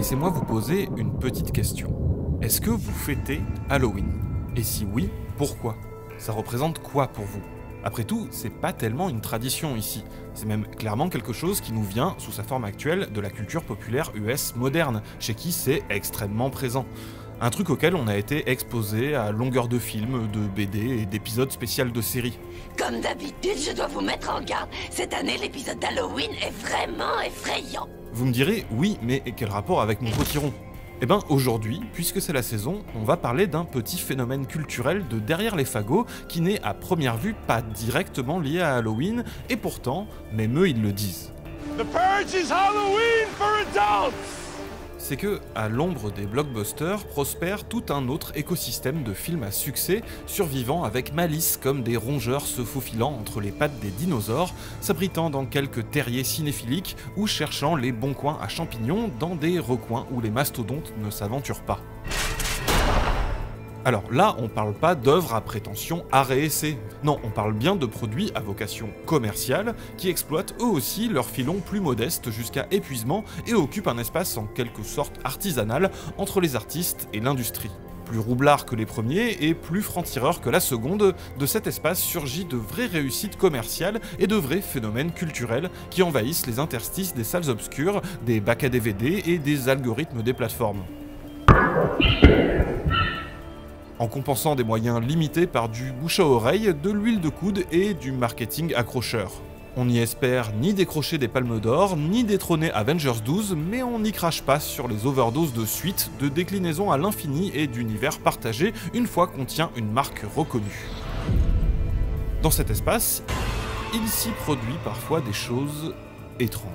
laissez-moi vous poser une petite question. Est-ce que vous fêtez Halloween? Et si oui, pourquoi? Ça représente quoi pour vous? Après tout, c'est pas tellement une tradition ici, c'est même clairement quelque chose qui nous vient, sous sa forme actuelle, de la culture populaire US moderne, chez qui c'est extrêmement présent. Un truc auquel on a été exposé à longueur de films, de BD et d'épisodes spéciaux de séries. Comme d'habitude, je dois vous mettre en garde. Cette année, l'épisode d'Halloween est vraiment effrayant. Vous me direz, oui, mais quel rapport avec mon potiron? Eh ben aujourd'hui, puisque c'est la saison, on va parler d'un petit phénomène culturel de derrière les fagots qui n'est à première vue pas directement lié à Halloween, et pourtant, même eux ils le disent. The Purge is Halloween for adults! C'est que, à l'ombre des blockbusters, prospère tout un autre écosystème de films à succès, survivant avec malice comme des rongeurs se faufilant entre les pattes des dinosaures, s'abritant dans quelques terriers cinéphiliques ou cherchant les bons coins à champignons dans des recoins où les mastodontes ne s'aventurent pas. Alors là, on parle pas d'œuvres à prétention art et essai. Non, on parle bien de produits à vocation commerciale qui exploitent eux aussi leur filon plus modeste jusqu'à épuisement et occupent un espace en quelque sorte artisanal entre les artistes et l'industrie. Plus roublard que les premiers et plus franc-tireur que la seconde, de cet espace surgit de vraies réussites commerciales et de vrais phénomènes culturels qui envahissent les interstices des salles obscures, des bacs à DVD et des algorithmes des plateformes. En compensant des moyens limités par du bouche à oreille, de l'huile de coude et du marketing accrocheur. On n'y espère ni décrocher des palmes d'or, ni détrôner Avengers 12, mais on n'y crache pas sur les overdoses de suites, de déclinaisons à l'infini et d'univers partagés une fois qu'on tient une marque reconnue. Dans cet espace, il s'y produit parfois des choses étranges.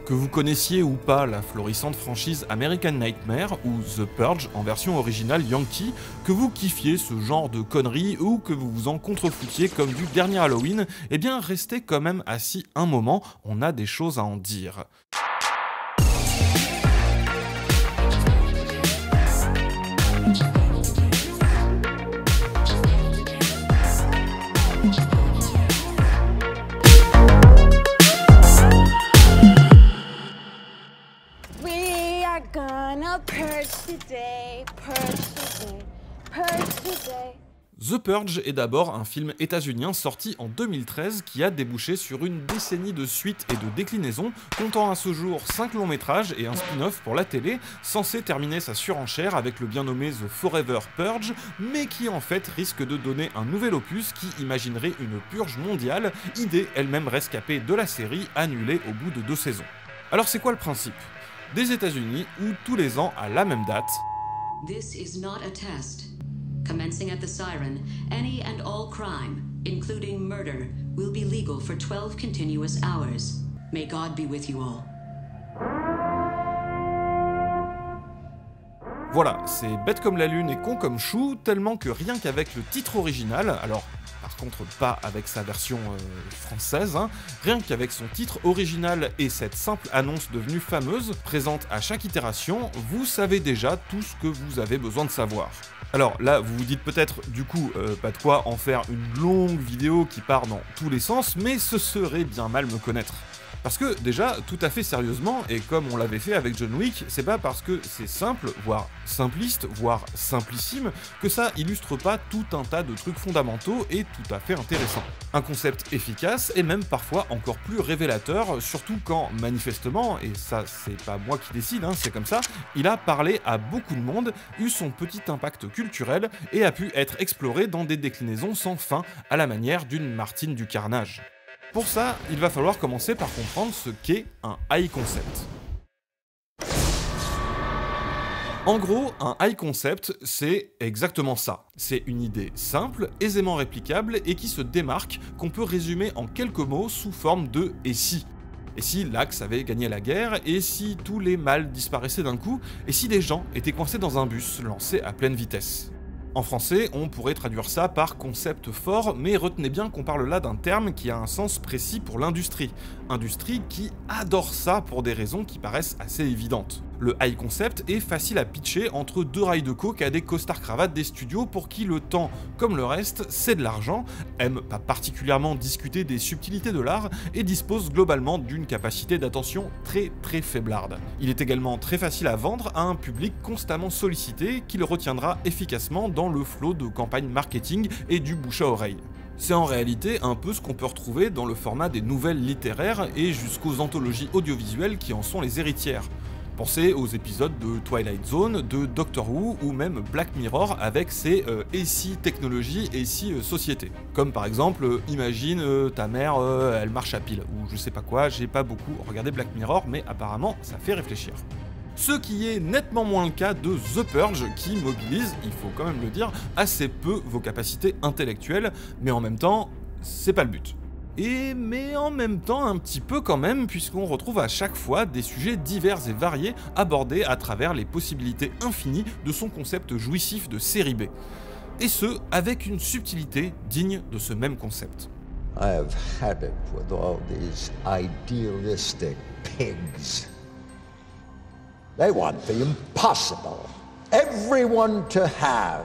Que vous connaissiez ou pas la florissante franchise American Nightmare ou The Purge en version originale Yankee, que vous kiffiez ce genre de conneries ou que vous vous en contrefoutiez comme du dernier Halloween, eh bien restez quand même assis un moment, on a des choses à en dire. The Purge est d'abord un film états-unien sorti en 2013 qui a débouché sur une décennie de suites et de déclinaisons, comptant à ce jour 5 longs métrages et un spin-off pour la télé, censé terminer sa surenchère avec le bien nommé The Forever Purge, mais qui en fait risque de donner un nouvel opus qui imaginerait une purge mondiale, idée elle-même rescapée de la série, annulée au bout de 2 saisons. Alors c'est quoi le principe? Des États-Unis où tous les ans à la même date, This is not a test. Commencing at the siren, any and all crime, including murder, will be legal for 12 continuous hours. May God be with you all. Voilà, c'est bête comme la lune et con comme chou, tellement que rien qu'avec le titre original, alors par contre pas avec sa version française, rien qu'avec son titre original et cette simple annonce devenue fameuse, présente à chaque itération, vous savez déjà tout ce que vous avez besoin de savoir. Alors là, vous vous dites peut-être, du coup, pas de quoi en faire une longue vidéo qui part dans tous les sens, mais ce serait bien mal me connaître. Parce que déjà, tout à fait sérieusement, et comme on l'avait fait avec John Wick, c'est pas parce que c'est simple, voire simpliste, voire simplissime, que ça illustre pas tout un tas de trucs fondamentaux et tout à fait intéressants. Un concept efficace et même parfois encore plus révélateur, surtout quand, manifestement, et ça c'est pas moi qui décide, c'est comme ça, il a parlé à beaucoup de monde, eu son petit impact culturel et a pu être exploré dans des déclinaisons sans fin, à la manière d'une Martine du Carnage. Pour ça, il va falloir commencer par comprendre ce qu'est un high concept. En gros, un high concept, c'est exactement ça. C'est une idée simple, aisément réplicable et qui se démarque, qu'on peut résumer en quelques mots sous forme de « et si ». Et si l'Axe avait gagné la guerre, et si tous les mâles disparaissaient d'un coup, et si des gens étaient coincés dans un bus lancé à pleine vitesse. En français, on pourrait traduire ça par concept fort, mais retenez bien qu'on parle là d'un terme qui a un sens précis pour l'industrie. Industrie qui adore ça pour des raisons qui paraissent assez évidentes. Le high concept est facile à pitcher entre deux rails de coke à des costards cravates des studios pour qui le temps, comme le reste, c'est de l'argent, aiment pas particulièrement discuter des subtilités de l'art et disposent globalement d'une capacité d'attention très faiblarde. Il est également très facile à vendre à un public constamment sollicité qui le retiendra efficacement dans le flot de campagnes marketing et du bouche à oreille. C'est en réalité un peu ce qu'on peut retrouver dans le format des nouvelles littéraires et jusqu'aux anthologies audiovisuelles qui en sont les héritières. Pensez aux épisodes de Twilight Zone, de Doctor Who ou même Black Mirror avec ses et si technologie et si société. Comme par exemple, imagine ta mère elle marche à pile ou je sais pas quoi, j'ai pas beaucoup regardé Black Mirror mais apparemment ça fait réfléchir. Ce qui est nettement moins le cas de The Purge qui mobilise, il faut quand même le dire, assez peu vos capacités intellectuelles, mais en même temps, c'est pas le but. Mais en même temps un petit peu quand même, puisqu'on retrouve à chaque fois des sujets divers et variés abordés à travers les possibilités infinies de son concept jouissif de série B. Et ce, avec une subtilité digne de ce même concept. I have had it with all these idealistic pigs. They want the impossible. Everyone to have.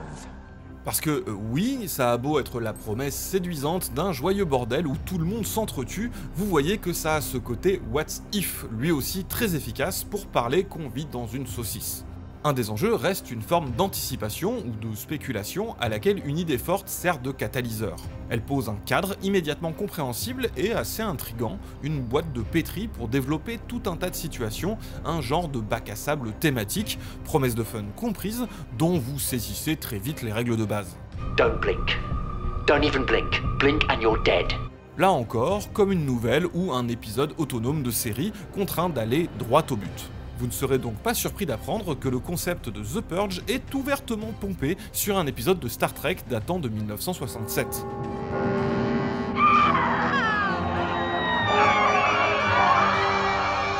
Parce que oui, ça a beau être la promesse séduisante d'un joyeux bordel où tout le monde s'entretue, vous voyez que ça a ce côté what if, lui aussi très efficace pour parler qu'on vit dans une saucisse. Un des enjeux reste une forme d'anticipation ou de spéculation à laquelle une idée forte sert de catalyseur. Elle pose un cadre immédiatement compréhensible et assez intriguant, une boîte de pétri pour développer tout un tas de situations, un genre de bac à sable thématique, promesse de fun comprise, dont vous saisissez très vite les règles de base. Don't blink. Don't even blink. Blink and you're dead. Là encore, comme une nouvelle ou un épisode autonome de série contraint d'aller droit au but. Vous ne serez donc pas surpris d'apprendre que le concept de The Purge est ouvertement pompé sur un épisode de Star Trek datant de 1967.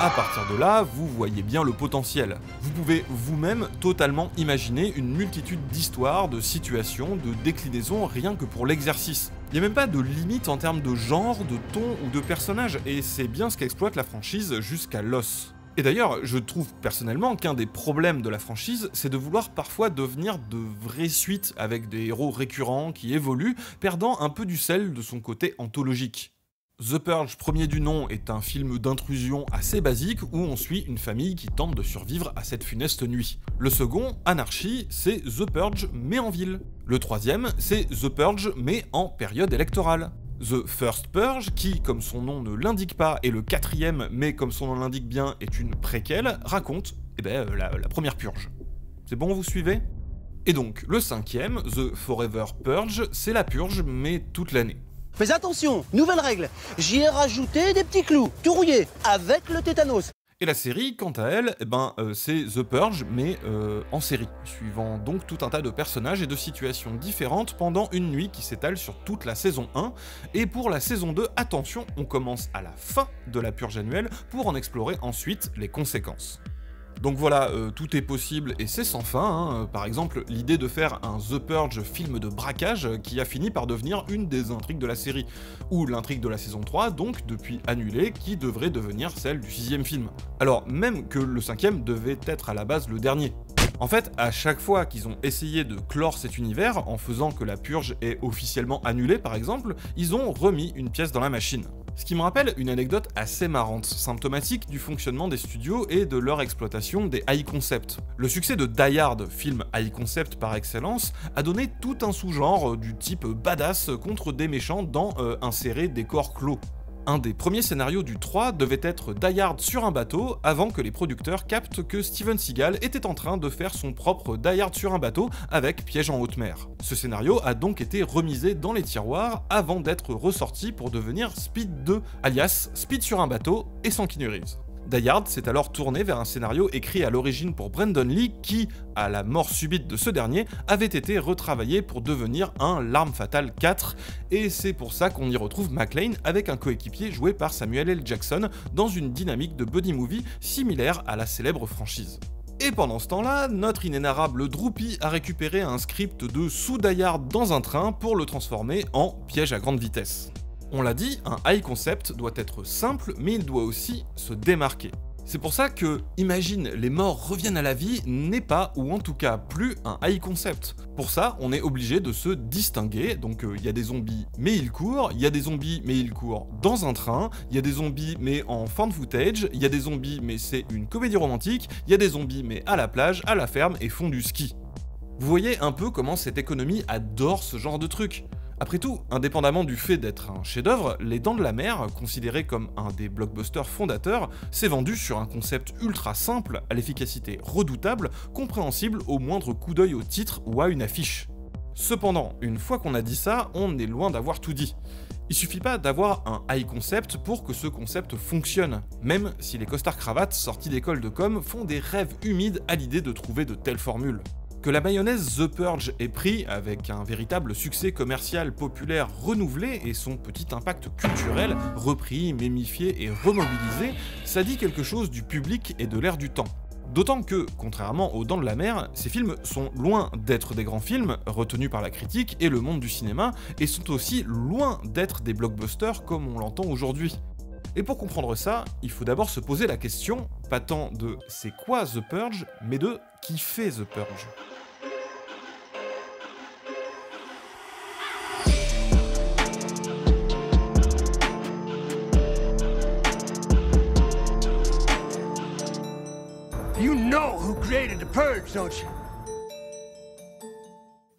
À partir de là, vous voyez bien le potentiel. Vous pouvez vous-même totalement imaginer une multitude d'histoires, de situations, de déclinaisons rien que pour l'exercice. Il n'y a même pas de limite en termes de genre, de ton ou de personnage, et c'est bien ce qu'exploite la franchise jusqu'à l'os. Et d'ailleurs, je trouve personnellement qu'un des problèmes de la franchise, c'est de vouloir parfois devenir de vraies suites avec des héros récurrents qui évoluent, perdant un peu du sel de son côté anthologique. The Purge, premier du nom, est un film d'intrusion assez basique où on suit une famille qui tente de survivre à cette funeste nuit. Le second, Anarchy, c'est The Purge mais en ville. Le troisième, c'est The Purge mais en période électorale. The First Purge, qui, comme son nom ne l'indique pas, est le quatrième, mais comme son nom l'indique bien, est une préquelle, raconte la première purge. C'est bon, vous suivez? Et donc, le cinquième, The Forever Purge, c'est la purge, mais toute l'année. Mais attention, nouvelle règle, j'y ai rajouté des petits clous, tout rouillé, avec le tétanos. Et la série, quant à elle, c'est The Purge, mais en série, suivant donc tout un tas de personnages et de situations différentes pendant une nuit qui s'étale sur toute la saison 1. Et pour la saison 2, attention, on commence à la fin de la purge annuelle pour en explorer ensuite les conséquences. Donc voilà, tout est possible et c'est sans fin, hein. Par exemple, l'idée de faire un The Purge film de braquage qui a fini par devenir une des intrigues de la série, ou l'intrigue de la saison 3, donc depuis annulée, qui devrait devenir celle du 6ème film. Alors même que le 5ème devait être à la base le dernier. En fait, à chaque fois qu'ils ont essayé de clore cet univers, en faisant que la purge est officiellement annulée par exemple, ils ont remis une pièce dans la machine. Ce qui me rappelle une anecdote assez marrante, symptomatique du fonctionnement des studios et de leur exploitation des high concept. Le succès de Die Hard, film high concept par excellence, a donné tout un sous-genre du type badass contre des méchants dans un serré décor clos. Un des premiers scénarios du 3 devait être Die Hard sur un bateau avant que les producteurs captent que Steven Seagal était en train de faire son propre Die Hard sur un bateau avec Piège en haute mer. Ce scénario a donc été remisé dans les tiroirs avant d'être ressorti pour devenir Speed 2, alias Speed sur un bateau et sans Keanu Reeves. Die Hard s'est alors tourné vers un scénario écrit à l'origine pour Brandon Lee qui, à la mort subite de ce dernier, avait été retravaillé pour devenir un L'Arme Fatale 4, et c'est pour ça qu'on y retrouve McClane avec un coéquipier joué par Samuel L. Jackson dans une dynamique de buddy movie similaire à la célèbre franchise. Et pendant ce temps-là, notre inénarrable Droopy a récupéré un script de sous Die Hard dans un train pour le transformer en Piège à grande vitesse. On l'a dit, un high concept doit être simple, mais il doit aussi se démarquer. C'est pour ça que Imagine les morts reviennent à la vie n'est pas, ou en tout cas plus, un high concept. Pour ça, on est obligé de se distinguer, donc il y a des zombies mais ils courent, il y a des zombies mais ils courent dans un train, il y a des zombies mais en found footage, il y a des zombies mais c'est une comédie romantique, il y a des zombies mais à la plage, à la ferme et font du ski. Vous voyez un peu comment cette économie adore ce genre de truc. Après tout, indépendamment du fait d'être un chef-d'œuvre, Les Dents de la Mer, considéré comme un des blockbusters fondateurs, s'est vendu sur un concept ultra simple, à l'efficacité redoutable, compréhensible au moindre coup d'œil au titre ou à une affiche. Cependant, une fois qu'on a dit ça, on est loin d'avoir tout dit. Il suffit pas d'avoir un high concept pour que ce concept fonctionne, même si les costards-cravates sortis d'école de com font des rêves humides à l'idée de trouver de telles formules. Que la mayonnaise The Purge ait pris avec un véritable succès commercial populaire renouvelé et son petit impact culturel repris, mémifié et remobilisé, ça dit quelque chose du public et de l'ère du temps. D'autant que, contrairement aux Dents de la Mer, ces films sont loin d'être des grands films, retenus par la critique et le monde du cinéma, et sont aussi loin d'être des blockbusters comme on l'entend aujourd'hui. Et pour comprendre ça, il faut d'abord se poser la question, pas tant de c'est quoi The Purge, mais de qui fait The Purge. You know who created the Purge, don't you?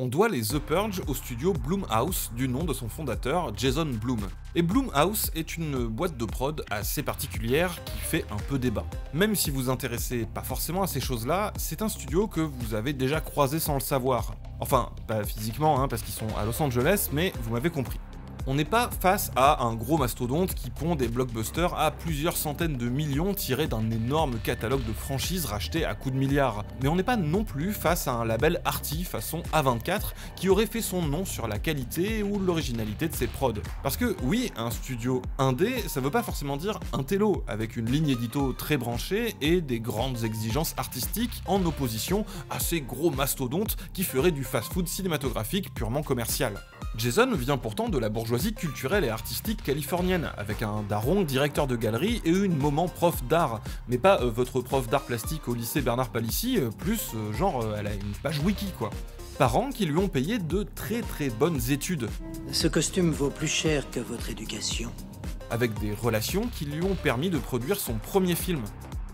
On doit les The Purge au studio Blumhouse du nom de son fondateur, Jason Blum. Et Blumhouse est une boîte de prod assez particulière qui fait un peu débat. Même si vous intéressez pas forcément à ces choses-là, c'est un studio que vous avez déjà croisé sans le savoir. Enfin, pas physiquement, parce qu'ils sont à Los Angeles, mais vous m'avez compris. On n'est pas face à un gros mastodonte qui pond des blockbusters à plusieurs centaines de millions tirés d'un énorme catalogue de franchises rachetés à coups de milliards. Mais on n'est pas non plus face à un label arty façon A24 qui aurait fait son nom sur la qualité ou l'originalité de ses prods. Parce que oui, un studio indé, ça veut pas forcément dire intello, avec une ligne édito très branchée et des grandes exigences artistiques en opposition à ces gros mastodontes qui feraient du fast-food cinématographique purement commercial. Jason vient pourtant de la bourgeoisie culturelle et artistique californienne, avec un daron directeur de galerie et une maman prof d'art, mais pas votre prof d'art plastique au lycée Bernard Palissy, plus genre elle a une page wiki quoi. Parents qui lui ont payé de très bonnes études. Ce costume vaut plus cher que votre éducation. Avec des relations qui lui ont permis de produire son premier film.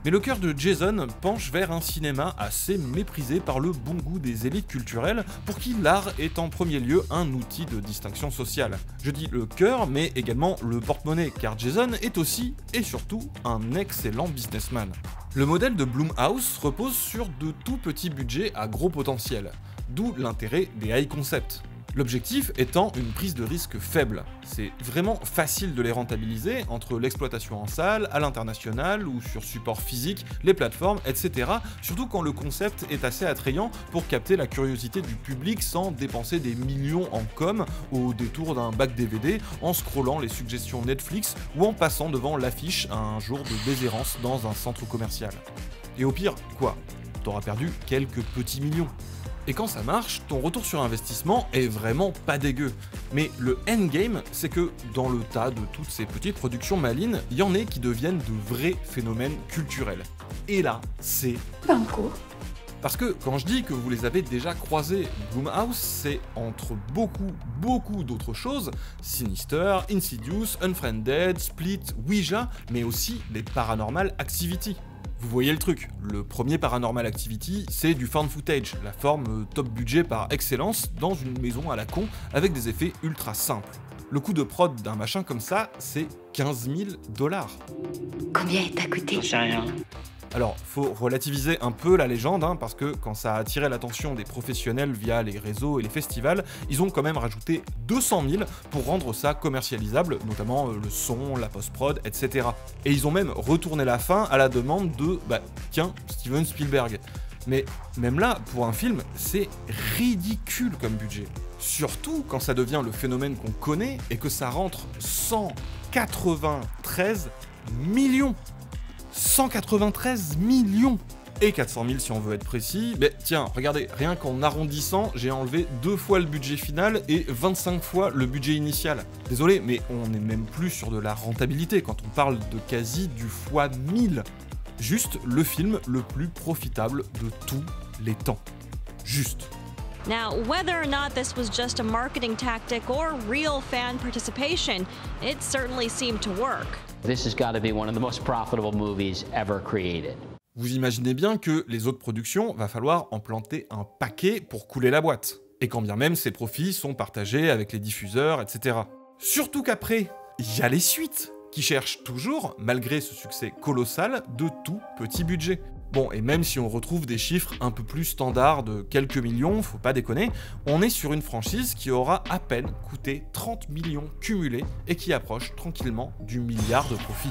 Mais le cœur de Jason penche vers un cinéma assez méprisé par le bon goût des élites culturelles, pour qui l'art est en premier lieu un outil de distinction sociale. Je dis le cœur, mais également le porte-monnaie, car Jason est aussi, et surtout, un excellent businessman. Le modèle de Blumhouse repose sur de tout petits budgets à gros potentiel, d'où l'intérêt des high concepts. L'objectif étant une prise de risque faible. C'est vraiment facile de les rentabiliser entre l'exploitation en salle, à l'international ou sur support physique, les plateformes, etc. Surtout quand le concept est assez attrayant pour capter la curiosité du public sans dépenser des millions en com au détour d'un bac DVD, en scrollant les suggestions Netflix ou en passant devant l'affiche un jour de déshérence dans un centre commercial. Et au pire, quoi ? T'auras perdu quelques petits millions. Et quand ça marche, ton retour sur investissement est vraiment pas dégueu. Mais le endgame, c'est que dans le tas de toutes ces petites productions malines, il y en a qui deviennent de vrais phénomènes culturels. Et là, c'est Banco. Parce que quand je dis que vous les avez déjà croisés, Blumhouse, c'est entre beaucoup d'autres choses, Sinister, Insidious, Unfriended, Split, Ouija, mais aussi les Paranormal Activity. Vous voyez le truc, le premier Paranormal Activity, c'est du found footage, la forme top budget par excellence, dans une maison à la con, avec des effets ultra simples. Le coût de prod d'un machin comme ça, c'est 15 000 $. Combien t'a coûté? J'en sais rien. Alors, faut relativiser un peu la légende, parce que quand ça a attiré l'attention des professionnels via les réseaux et les festivals, ils ont quand même rajouté 200 000 pour rendre ça commercialisable, notamment le son, la post-prod, etc. Et ils ont même retourné la fin à la demande de, tiens, Steven Spielberg. Mais même là, pour un film, c'est ridicule comme budget. Surtout quand ça devient le phénomène qu'on connaît et que ça rentre 193 millions. 193 millions et 400 000 si on veut être précis. Mais tiens, regardez, rien qu'en arrondissant, j'ai enlevé 2 fois le budget final et 25 fois le budget initial. Désolé, mais on n'est même plus sur de la rentabilité quand on parle de quasi du fois 1000. Juste le film le plus profitable de tous les temps. Juste. Now, whether or not this was just a marketing tactic or real fan participation, it certainly seemed to work. This has got to be one of the most profitable movies ever created. Vous imaginez bien que les autres productions, va falloir en planter un paquet pour couler la boîte. Et quand bien même ces profits sont partagés avec les diffuseurs, etc. Surtout qu'après, il y a les suites, qui cherchent toujours, malgré ce succès colossal, de tout petit budget. Bon, et même si on retrouve des chiffres un peu plus standards de quelques millions, faut pas déconner, on est sur une franchise qui aura à peine coûté 30 millions cumulés et qui approche tranquillement du milliard de profit.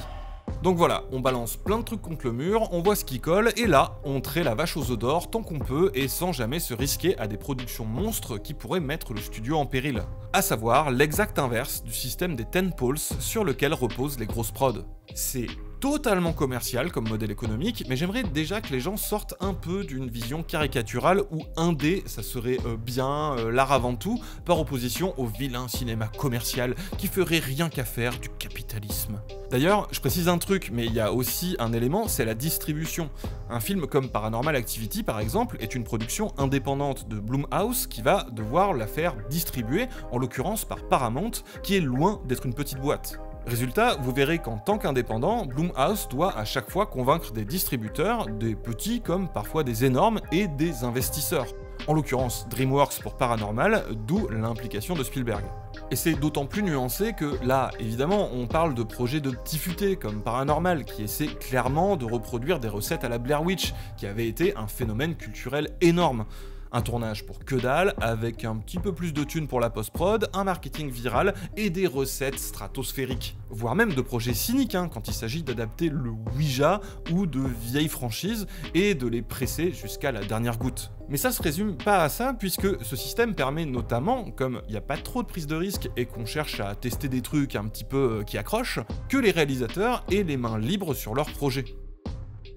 Donc voilà, on balance plein de trucs contre le mur, on voit ce qui colle, et là, on trait la vache aux œufs d'or tant qu'on peut et sans jamais se risquer à des productions monstres qui pourraient mettre le studio en péril. À savoir l'exact inverse du système des tentpoles sur lequel reposent les grosses prods. C'est totalement commercial comme modèle économique, mais j'aimerais déjà que les gens sortent un peu d'une vision caricaturale où indé, ça serait bien l'art avant tout, par opposition au vilain cinéma commercial qui ferait rien qu'à faire du capitalisme. D'ailleurs, je précise un truc, mais il y a aussi un élément, c'est la distribution. Un film comme Paranormal Activity, par exemple, est une production indépendante de Blumhouse qui va devoir la faire distribuer, en l'occurrence par Paramount, qui est loin d'être une petite boîte. Résultat, vous verrez qu'en tant qu'indépendant, Blumhouse doit à chaque fois convaincre des distributeurs, des petits comme parfois des énormes, et des investisseurs. En l'occurrence DreamWorks pour Paranormal, d'où l'implication de Spielberg. Et c'est d'autant plus nuancé que là, évidemment, on parle de projets de petits futés comme Paranormal, qui essaie clairement de reproduire des recettes à la Blair Witch, qui avait été un phénomène culturel énorme. Un tournage pour que dalle, avec un petit peu plus de thunes pour la post-prod, un marketing viral et des recettes stratosphériques. Voire même de projets cyniques, quand il s'agit d'adapter le Ouija ou de vieilles franchises et de les presser jusqu'à la dernière goutte. Mais ça se résume pas à ça, puisque ce système permet notamment, comme il n'y a pas trop de prise de risque et qu'on cherche à tester des trucs un petit peu qui accrochent, que les réalisateurs aient les mains libres sur leurs projets.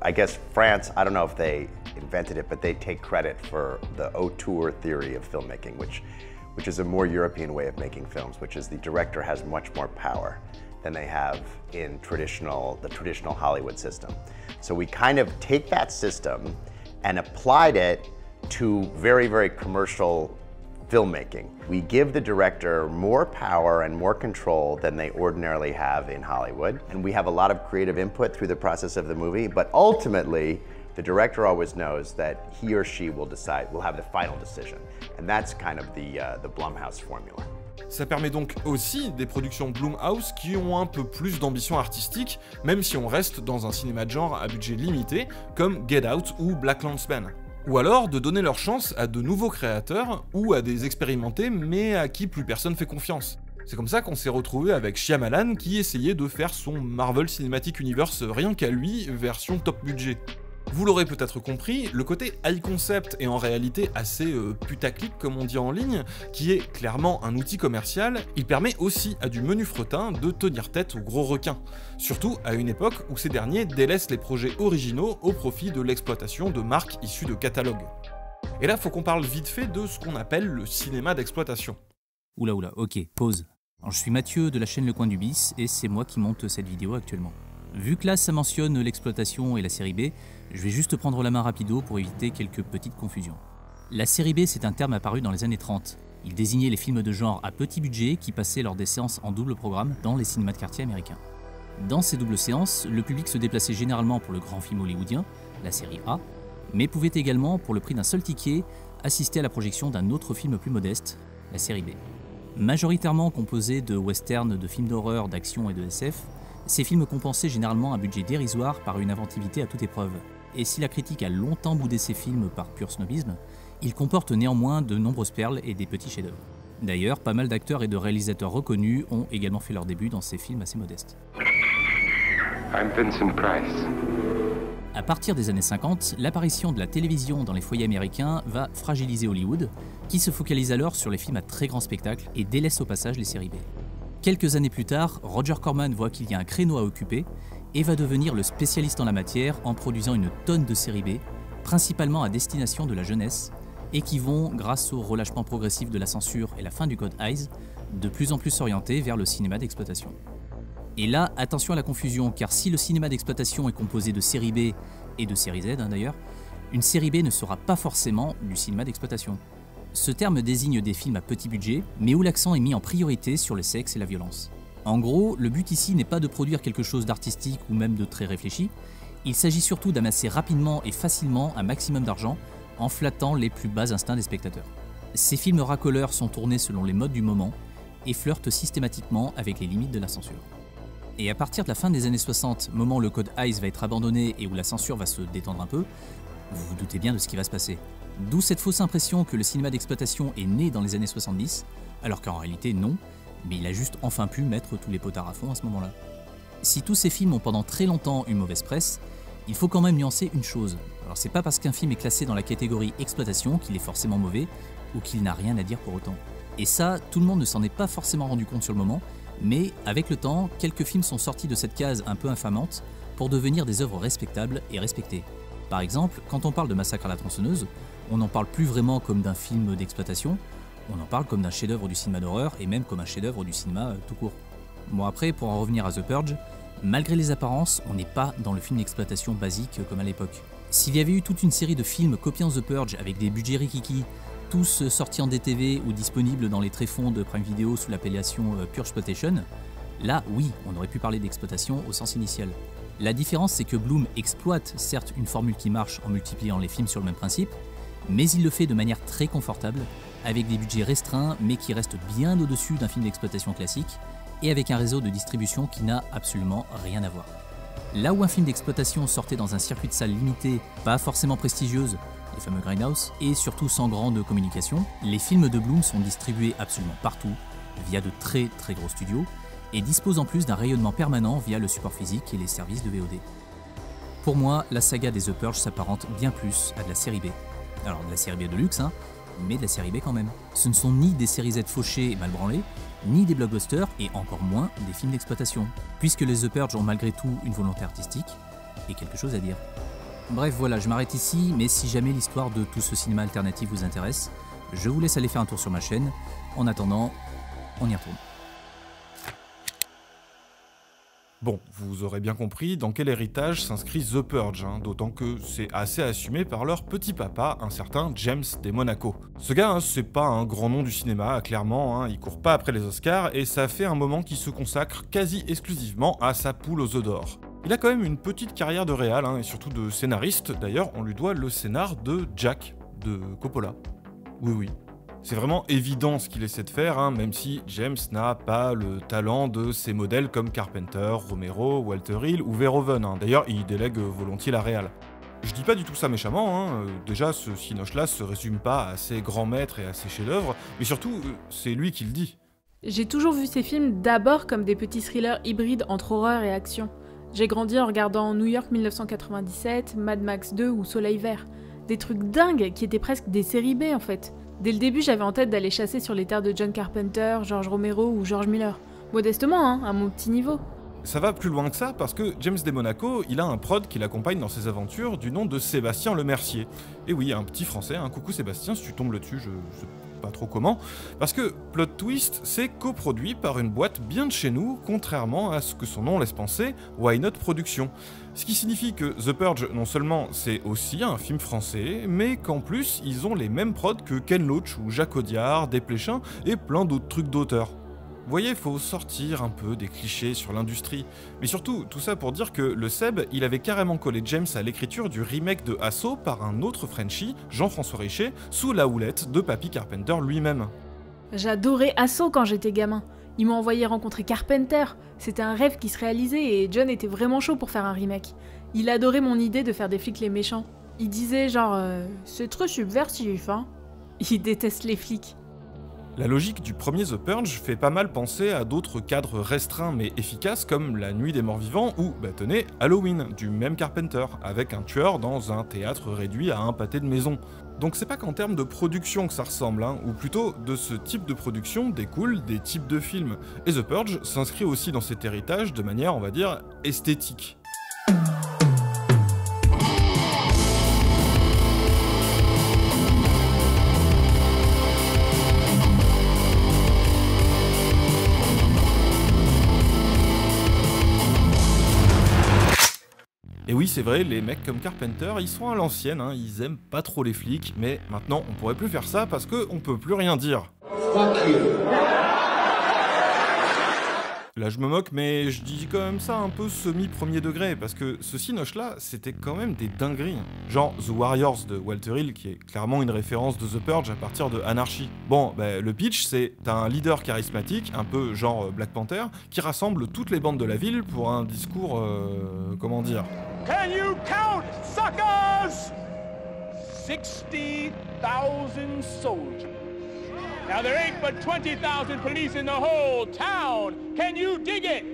I guess France, I don't know if they invented it, but they take credit for the auteur theory of filmmaking, which is a more European way of making films, which is the director has much more power than they have in the traditional Hollywood system. So we kind of take that system and applied it to very, very commercial filmmaking. We give the director more power and more control than they ordinarily have in Hollywood, and we have a lot of creative input through the process of the movie, but ultimately, the director always knows that he or she will have the final decision, and that's kind of the Blumhouse formula. Ça permet donc aussi des productions Blumhouse qui ont un peu plus d'ambition artistique, même si on reste dans un cinéma de genre à budget limité, comme Get Out ou BlacKkKlansman. Ou alors de donner leur chance à de nouveaux créateurs, ou à des expérimentés, mais à qui plus personne fait confiance. C'est comme ça qu'on s'est retrouvé avec Shyamalan qui essayait de faire son Marvel Cinematic Universe rien qu'à lui, version top budget. Vous l'aurez peut-être compris, le côté high concept est en réalité assez putaclic comme on dit en ligne, qui est clairement un outil commercial, il permet aussi à du menu fretin de tenir tête aux gros requins. Surtout à une époque où ces derniers délaissent les projets originaux au profit de l'exploitation de marques issues de catalogues. Et là, faut qu'on parle vite fait de ce qu'on appelle le cinéma d'exploitation. Oula, ok, pause. Alors, je suis Mathieu de la chaîne Le Coin du Bis et c'est moi qui monte cette vidéo actuellement. Vu que là ça mentionne l'exploitation et la série B, je vais juste prendre la main rapido pour éviter quelques petites confusions. La série B, c'est un terme apparu dans les années 30. Il désignait les films de genre à petit budget qui passaient lors des séances en double programme dans les cinémas de quartier américains. Dans ces doubles séances, le public se déplaçait généralement pour le grand film hollywoodien, la série A, mais pouvait également, pour le prix d'un seul ticket, assister à la projection d'un autre film plus modeste, la série B. Majoritairement composé de westerns, de films d'horreur, d'action et de SF, ces films compensaient généralement un budget dérisoire par une inventivité à toute épreuve. Et si la critique a longtemps boudé ces films par pur snobisme, ils comportent néanmoins de nombreuses perles et des petits chefs-d'œuvre. D'ailleurs, pas mal d'acteurs et de réalisateurs reconnus ont également fait leur début dans ces films assez modestes. I'm Vincent Price. À partir des années 50, l'apparition de la télévision dans les foyers américains va fragiliser Hollywood, qui se focalise alors sur les films à très grand spectacle et délaisse au passage les séries B. Quelques années plus tard, Roger Corman voit qu'il y a un créneau à occuper et va devenir le spécialiste en la matière en produisant une tonne de séries B, principalement à destination de la jeunesse, et qui vont, grâce au relâchement progressif de la censure et la fin du code Hays, de plus en plus s'orienter vers le cinéma d'exploitation. Et là, attention à la confusion, car si le cinéma d'exploitation est composé de série B et de série Z d'ailleurs, une série B ne sera pas forcément du cinéma d'exploitation. Ce terme désigne des films à petit budget, mais où l'accent est mis en priorité sur le sexe et la violence. En gros, le but ici n'est pas de produire quelque chose d'artistique ou même de très réfléchi, il s'agit surtout d'amasser rapidement et facilement un maximum d'argent en flattant les plus bas instincts des spectateurs. Ces films racoleurs sont tournés selon les modes du moment et flirtent systématiquement avec les limites de la censure. Et à partir de la fin des années 60, moment où le code Hays va être abandonné et où la censure va se détendre un peu, vous vous doutez bien de ce qui va se passer. D'où cette fausse impression que le cinéma d'exploitation est né dans les années 70, alors qu'en réalité non, mais il a juste enfin pu mettre tous les potards à fond à ce moment-là. Si tous ces films ont pendant très longtemps une mauvaise presse, il faut quand même nuancer une chose. Alors c'est pas parce qu'un film est classé dans la catégorie exploitation qu'il est forcément mauvais, ou qu'il n'a rien à dire pour autant. Et ça, tout le monde ne s'en est pas forcément rendu compte sur le moment, mais avec le temps, quelques films sont sortis de cette case un peu infamante pour devenir des œuvres respectables et respectées. Par exemple, quand on parle de Massacre à la tronçonneuse, on n'en parle plus vraiment comme d'un film d'exploitation, on en parle comme d'un chef-d'œuvre du cinéma d'horreur et même comme un chef-d'œuvre du cinéma tout court. Bon après, pour en revenir à The Purge, malgré les apparences, on n'est pas dans le film d'exploitation basique comme à l'époque. S'il y avait eu toute une série de films copiant The Purge avec des budgets rikiki, tous sortis en DTV ou disponibles dans les tréfonds de Prime Video sous l'appellation Purgeploitation, là oui, on aurait pu parler d'exploitation au sens initial. La différence c'est que Blum exploite certes une formule qui marche en multipliant les films sur le même principe, mais il le fait de manière très confortable, avec des budgets restreints mais qui restent bien au-dessus d'un film d'exploitation classique, et avec un réseau de distribution qui n'a absolument rien à voir. Là où un film d'exploitation sortait dans un circuit de salle limité, pas forcément prestigieuse, les fameux Grindhouse, et surtout sans grande communication, les films de Blum sont distribués absolument partout, via de très gros studios, et disposent en plus d'un rayonnement permanent via le support physique et les services de VOD. Pour moi, la saga des The Purge s'apparente bien plus à de la série B. Alors de la série B de luxe, hein, mais de la série B quand même. Ce ne sont ni des séries Z fauchées et mal branlées, ni des blockbusters, et encore moins des films d'exploitation, puisque les The Purge ont malgré tout une volonté artistique, et quelque chose à dire. Bref voilà, je m'arrête ici, mais si jamais l'histoire de tout ce cinéma alternatif vous intéresse, je vous laisse aller faire un tour sur ma chaîne. En attendant, on y retourne. Bon, vous aurez bien compris dans quel héritage s'inscrit The Purge, hein, d'autant que c'est assez assumé par leur petit papa, un certain James DeMonaco. Ce gars, hein, c'est pas un grand nom du cinéma, clairement, hein, il court pas après les Oscars, et ça fait un moment qu'il se consacre quasi exclusivement à sa poule aux œufs d'or. Il a quand même une petite carrière de réal, hein, et surtout de scénariste, d'ailleurs on lui doit le scénar de Jack, de Coppola. Oui. C'est vraiment évident ce qu'il essaie de faire, hein, même si James n'a pas le talent de ses modèles comme Carpenter, Romero, Walter Hill ou Verhoeven. Hein. D'ailleurs, il délègue volontiers la réal. Je dis pas du tout ça méchamment, hein. Déjà ce cinoche-là se résume pas à ses grands maîtres et à ses chefs-d'œuvre, mais surtout, c'est lui qui le dit. J'ai toujours vu ces films d'abord comme des petits thrillers hybrides entre horreur et action. J'ai grandi en regardant New York 1997, Mad Max 2 ou Soleil Vert. Des trucs dingues qui étaient presque des séries B en fait. Dès le début, j'avais en tête d'aller chasser sur les terres de John Carpenter, George Romero ou George Miller. Modestement, hein, à mon petit niveau. Ça va plus loin que ça parce que James DeMonaco, il a un prod qui l'accompagne dans ses aventures du nom de Sébastien Lemercier. Et oui, un petit français, un coucou Sébastien, si tu tombes là-dessus, je sais pas trop comment. Parce que Plot Twist, c'est coproduit par une boîte bien de chez nous, contrairement à ce que son nom laisse penser, Why Not Productions. Ce qui signifie que The Purge, non seulement c'est aussi un film français, mais qu'en plus, ils ont les mêmes prods que Ken Loach ou Jacques Audiard, Desplechin et plein d'autres trucs d'auteurs. Vous voyez, faut sortir un peu des clichés sur l'industrie. Mais surtout, tout ça pour dire que le Seb, il avait carrément collé James à l'écriture du remake de Assaut par un autre Frenchie, Jean-François Richet, sous la houlette de Papy Carpenter lui-même. J'adorais Assaut quand j'étais gamin. Ils m'ont envoyé rencontrer Carpenter. C'était un rêve qui se réalisait et John était vraiment chaud pour faire un remake. Il adorait mon idée de faire des flics les méchants. Il disait genre c'est trop subversif, hein. Il déteste les flics. La logique du premier The Purge fait pas mal penser à d'autres cadres restreints mais efficaces comme La Nuit des Morts Vivants ou, bah tenez, Halloween, du même Carpenter, avec un tueur dans un théâtre réduit à un pâté de maison. Donc c'est pas qu'en termes de production que ça ressemble, hein, ou plutôt de ce type de production découlent des types de films. Et The Purge s'inscrit aussi dans cet héritage de manière, on va dire, esthétique. Et oui, c'est vrai, les mecs comme Carpenter, ils sont à l'ancienne, hein, ils aiment pas trop les flics, mais maintenant on pourrait plus faire ça parce qu'on peut plus rien dire. Fuck you. Là je me moque, mais je dis quand même ça un peu semi-premier degré, parce que ce cinoche-là, c'était quand même des dingueries. Genre The Warriors de Walter Hill, qui est clairement une référence de The Purge à partir de Anarchy. Bon, bah, le pitch, c'est t'as un leader charismatique, un peu genre Black Panther, qui rassemble toutes les bandes de la ville pour un discours, comment dire... Can you count, suckers? 60,000 soldiers. Now there ain't but 20,000 police in the whole town. Can you dig it?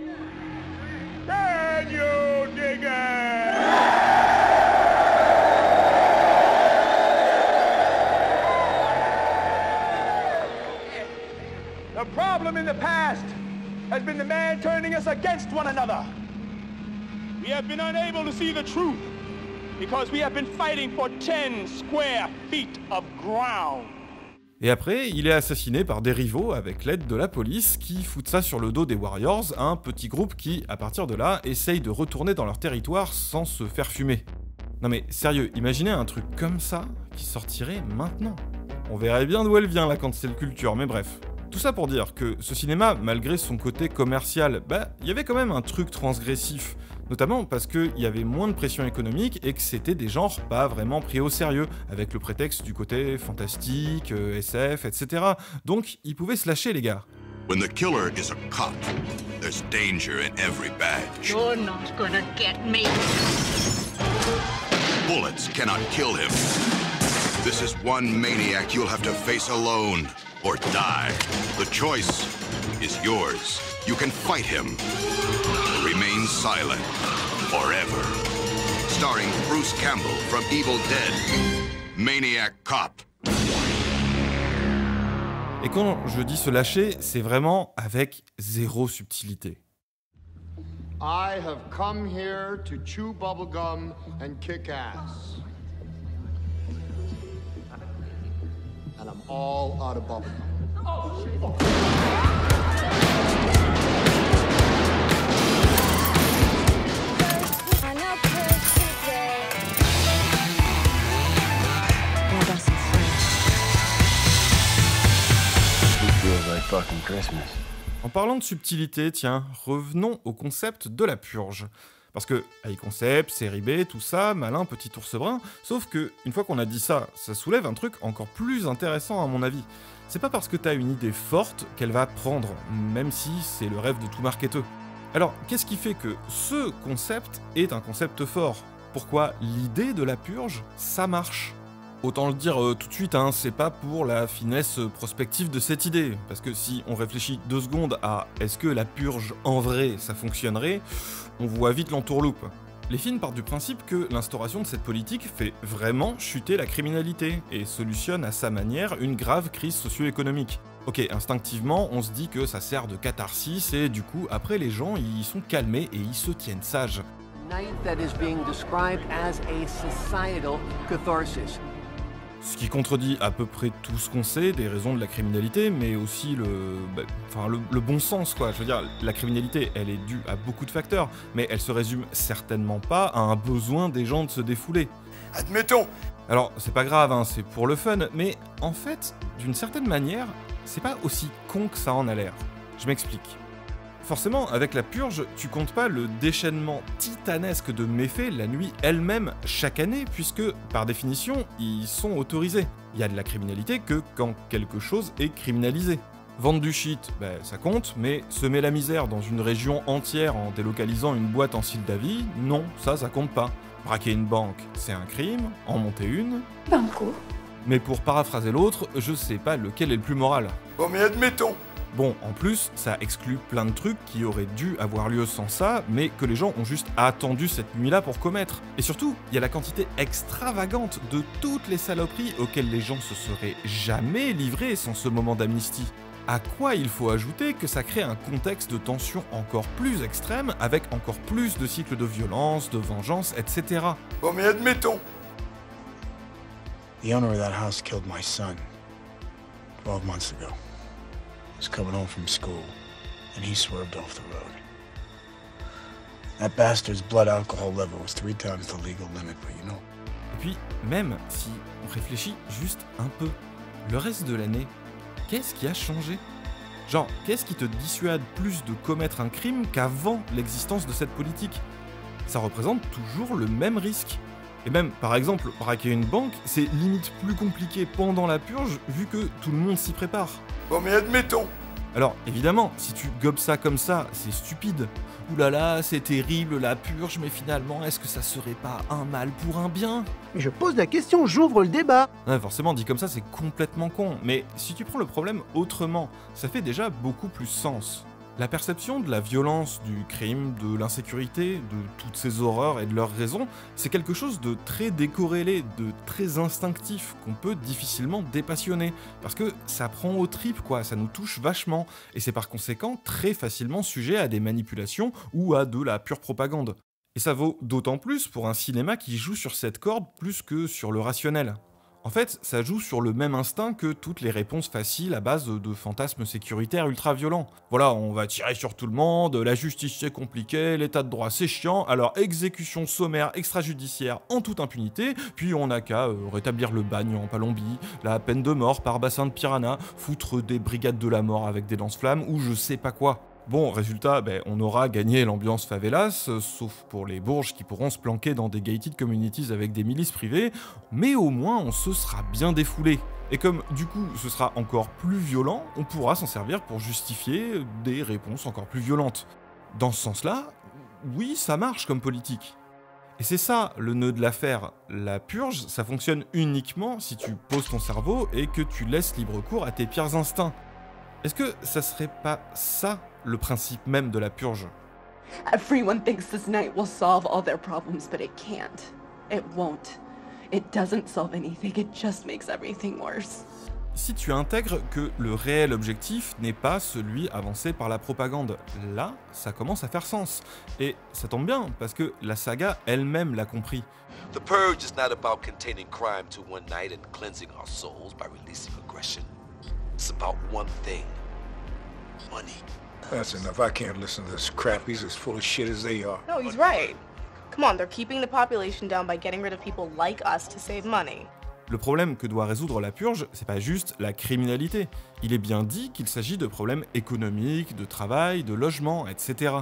Can you dig it? The problem in the past has been the man turning us against one another. We have been unable to see the truth because we have been fighting for 10 square feet of ground. Et après, il est assassiné par des rivaux avec l'aide de la police qui foutent ça sur le dos des Warriors, un petit groupe qui, à partir de là, essaye de retourner dans leur territoire sans se faire fumer. Non mais sérieux, imaginez un truc comme ça qui sortirait maintenant. On verrait bien d'où elle vient la cancel culture, mais bref. Tout ça pour dire que ce cinéma, malgré son côté commercial, bah, il y avait quand même un truc transgressif. Notamment parce qu'il y avait moins de pression économique et que c'était des genres pas vraiment pris au sérieux, avec le prétexte du côté fantastique, SF, etc. Donc, ils pouvaient se lâcher, les gars. When the killer is a cop, there's danger in every badge. You're not gonna get me. Bullets cannot kill him. This is one maniac you'll have to face alone, or die. The choice is yours. You can fight him. Remain silent forever. Starring Bruce Campbell from Evil Dead. Maniac Cop. Et quand je dis se lâcher, c'est vraiment avec zéro subtilité. I have come here to chew bubblegum and kick ass. And I'm all out of bubblegum. Oh, En parlant de subtilité, tiens, revenons au concept de la purge. Parce que, high concept, série B, tout ça, malin petit ours brun, sauf que, une fois qu'on a dit ça, ça soulève un truc encore plus intéressant à mon avis. C'est pas parce que t'as une idée forte qu'elle va prendre, même si c'est le rêve de tout marketeux. Alors, qu'est-ce qui fait que ce concept est un concept fort? Pourquoi l'idée de la purge, ça marche? Autant le dire tout de suite, hein, c'est pas pour la finesse prospective de cette idée, parce que si on réfléchit 2 secondes à est-ce que la purge en vrai ça fonctionnerait, on voit vite l'entourloupe. Les films partent du principe que l'instauration de cette politique fait vraiment chuter la criminalité et solutionne à sa manière une grave crise socio-économique. Ok, instinctivement, on se dit que ça sert de catharsis et du coup, après les gens, ils sont calmés et ils se tiennent sages. That is being described as a societal catharsis. Ce qui contredit à peu près tout ce qu'on sait des raisons de la criminalité, mais aussi le bon sens, quoi. Je veux dire, la criminalité, elle est due à beaucoup de facteurs, mais elle se résume certainement pas à un besoin des gens de se défouler. Admettons. Alors, c'est pas grave, hein, c'est pour le fun, mais en fait, d'une certaine manière, c'est pas aussi con que ça en a l'air. Je m'explique. Forcément, avec la purge, tu comptes pas le déchaînement titanesque de méfaits la nuit elle-même chaque année, puisque, par définition, ils sont autorisés. Il y a de la criminalité que quand quelque chose est criminalisé. Vendre du shit, ben, ça compte, mais semer la misère dans une région entière en délocalisant une boîte en Sildavie, non, ça compte pas. Braquer une banque, c'est un crime, en monter une... Banco. Mais pour paraphraser l'autre, je sais pas lequel est le plus moral. Bon, mais admettons. Bon, en plus, ça exclut plein de trucs qui auraient dû avoir lieu sans ça, mais que les gens ont juste attendu cette nuit-là pour commettre. Et surtout, il y a la quantité extravagante de toutes les saloperies auxquelles les gens se seraient jamais livrés sans ce moment d'amnistie. À quoi il faut ajouter que ça crée un contexte de tension encore plus extrême, avec encore plus de cycles de violence, de vengeance, etc. Bon, mais admettons. The owner of that house killed my son 12 months ago. He was coming home from school, and he swerved off the road. That bastard's blood alcohol level was 3 times the legal limit, but you know. Et puis, même si on réfléchit juste un peu, le reste de l'année, qu'est-ce qui a changé? Genre, qu'est-ce qui te dissuade plus de commettre un crime qu'avant l'existence de cette politique? Ça représente toujours le même risque. Et même, par exemple, braquer une banque, c'est limite plus compliqué pendant la purge, vu que tout le monde s'y prépare. Bon, mais admettons. Alors, évidemment, si tu gobes ça comme ça, c'est stupide. Oulala, c'est terrible la purge, mais finalement, est-ce que ça serait pas un mal pour un bien? Mais je pose la question, j'ouvre le débat. Ouais, forcément, dit comme ça, c'est complètement con. Mais si tu prends le problème autrement, ça fait déjà beaucoup plus sens. La perception de la violence, du crime, de l'insécurité, de toutes ces horreurs et de leurs raisons, c'est quelque chose de très décorrélé, de très instinctif, qu'on peut difficilement dépassionner. Parce que ça prend aux tripes, quoi, ça nous touche vachement. Et c'est par conséquent très facilement sujet à des manipulations ou à de la pure propagande. Et ça vaut d'autant plus pour un cinéma qui joue sur cette corde plus que sur le rationnel. En fait, ça joue sur le même instinct que toutes les réponses faciles à base de fantasmes sécuritaires ultra-violents. Voilà, on va tirer sur tout le monde, la justice c'est compliqué, l'état de droit c'est chiant, alors exécution sommaire extrajudiciaire en toute impunité, puis on n'a qu'à rétablir le bagne en Palombie, la peine de mort par bassin de piranha, foutre des brigades de la mort avec des lance-flammes ou je sais pas quoi. Bon, résultat, on aura gagné l'ambiance favelas, sauf pour les bourges qui pourront se planquer dans des gated communities avec des milices privées, mais au moins on se sera bien défoulé. Et comme du coup ce sera encore plus violent, on pourra s'en servir pour justifier des réponses encore plus violentes. Dans ce sens-là, oui, ça marche comme politique. Et c'est ça le nœud de l'affaire. La purge, ça fonctionne uniquement si tu poses ton cerveau et que tu laisses libre cours à tes pires instincts. Est-ce que ça serait pas ça le principe même de la purge? Everyone thinks this night will solve all their problems, but it can't. It won't. It doesn't solve anything, it just makes everything worse. Si tu intègres que le réel objectif n'est pas celui avancé par la propagande, là, ça commence à faire sens. Et ça tombe bien, parce que la saga elle-même l'a compris. The purge is not about containing crime to one night and cleansing our souls by releasing aggression. It's about one thing. Money. That's enough. I can't listen to this crap. He's as full of shit as they are. No, he's right. Come on, they're keeping the population down by getting rid of people like us to save money. Le problème que doit résoudre la purge, c'est pas juste la criminalité. Il est bien dit qu'il s'agit de problèmes économiques, de travail, de logement, etc.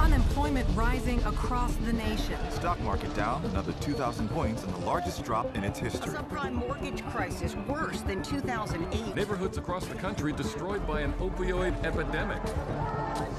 Unemployment rising across the nation. Stock market down another 2,000 points and the largest drop in its history. A subprime mortgage crisis worse than 2008. Neighborhoods across the country destroyed by an opioid epidemic.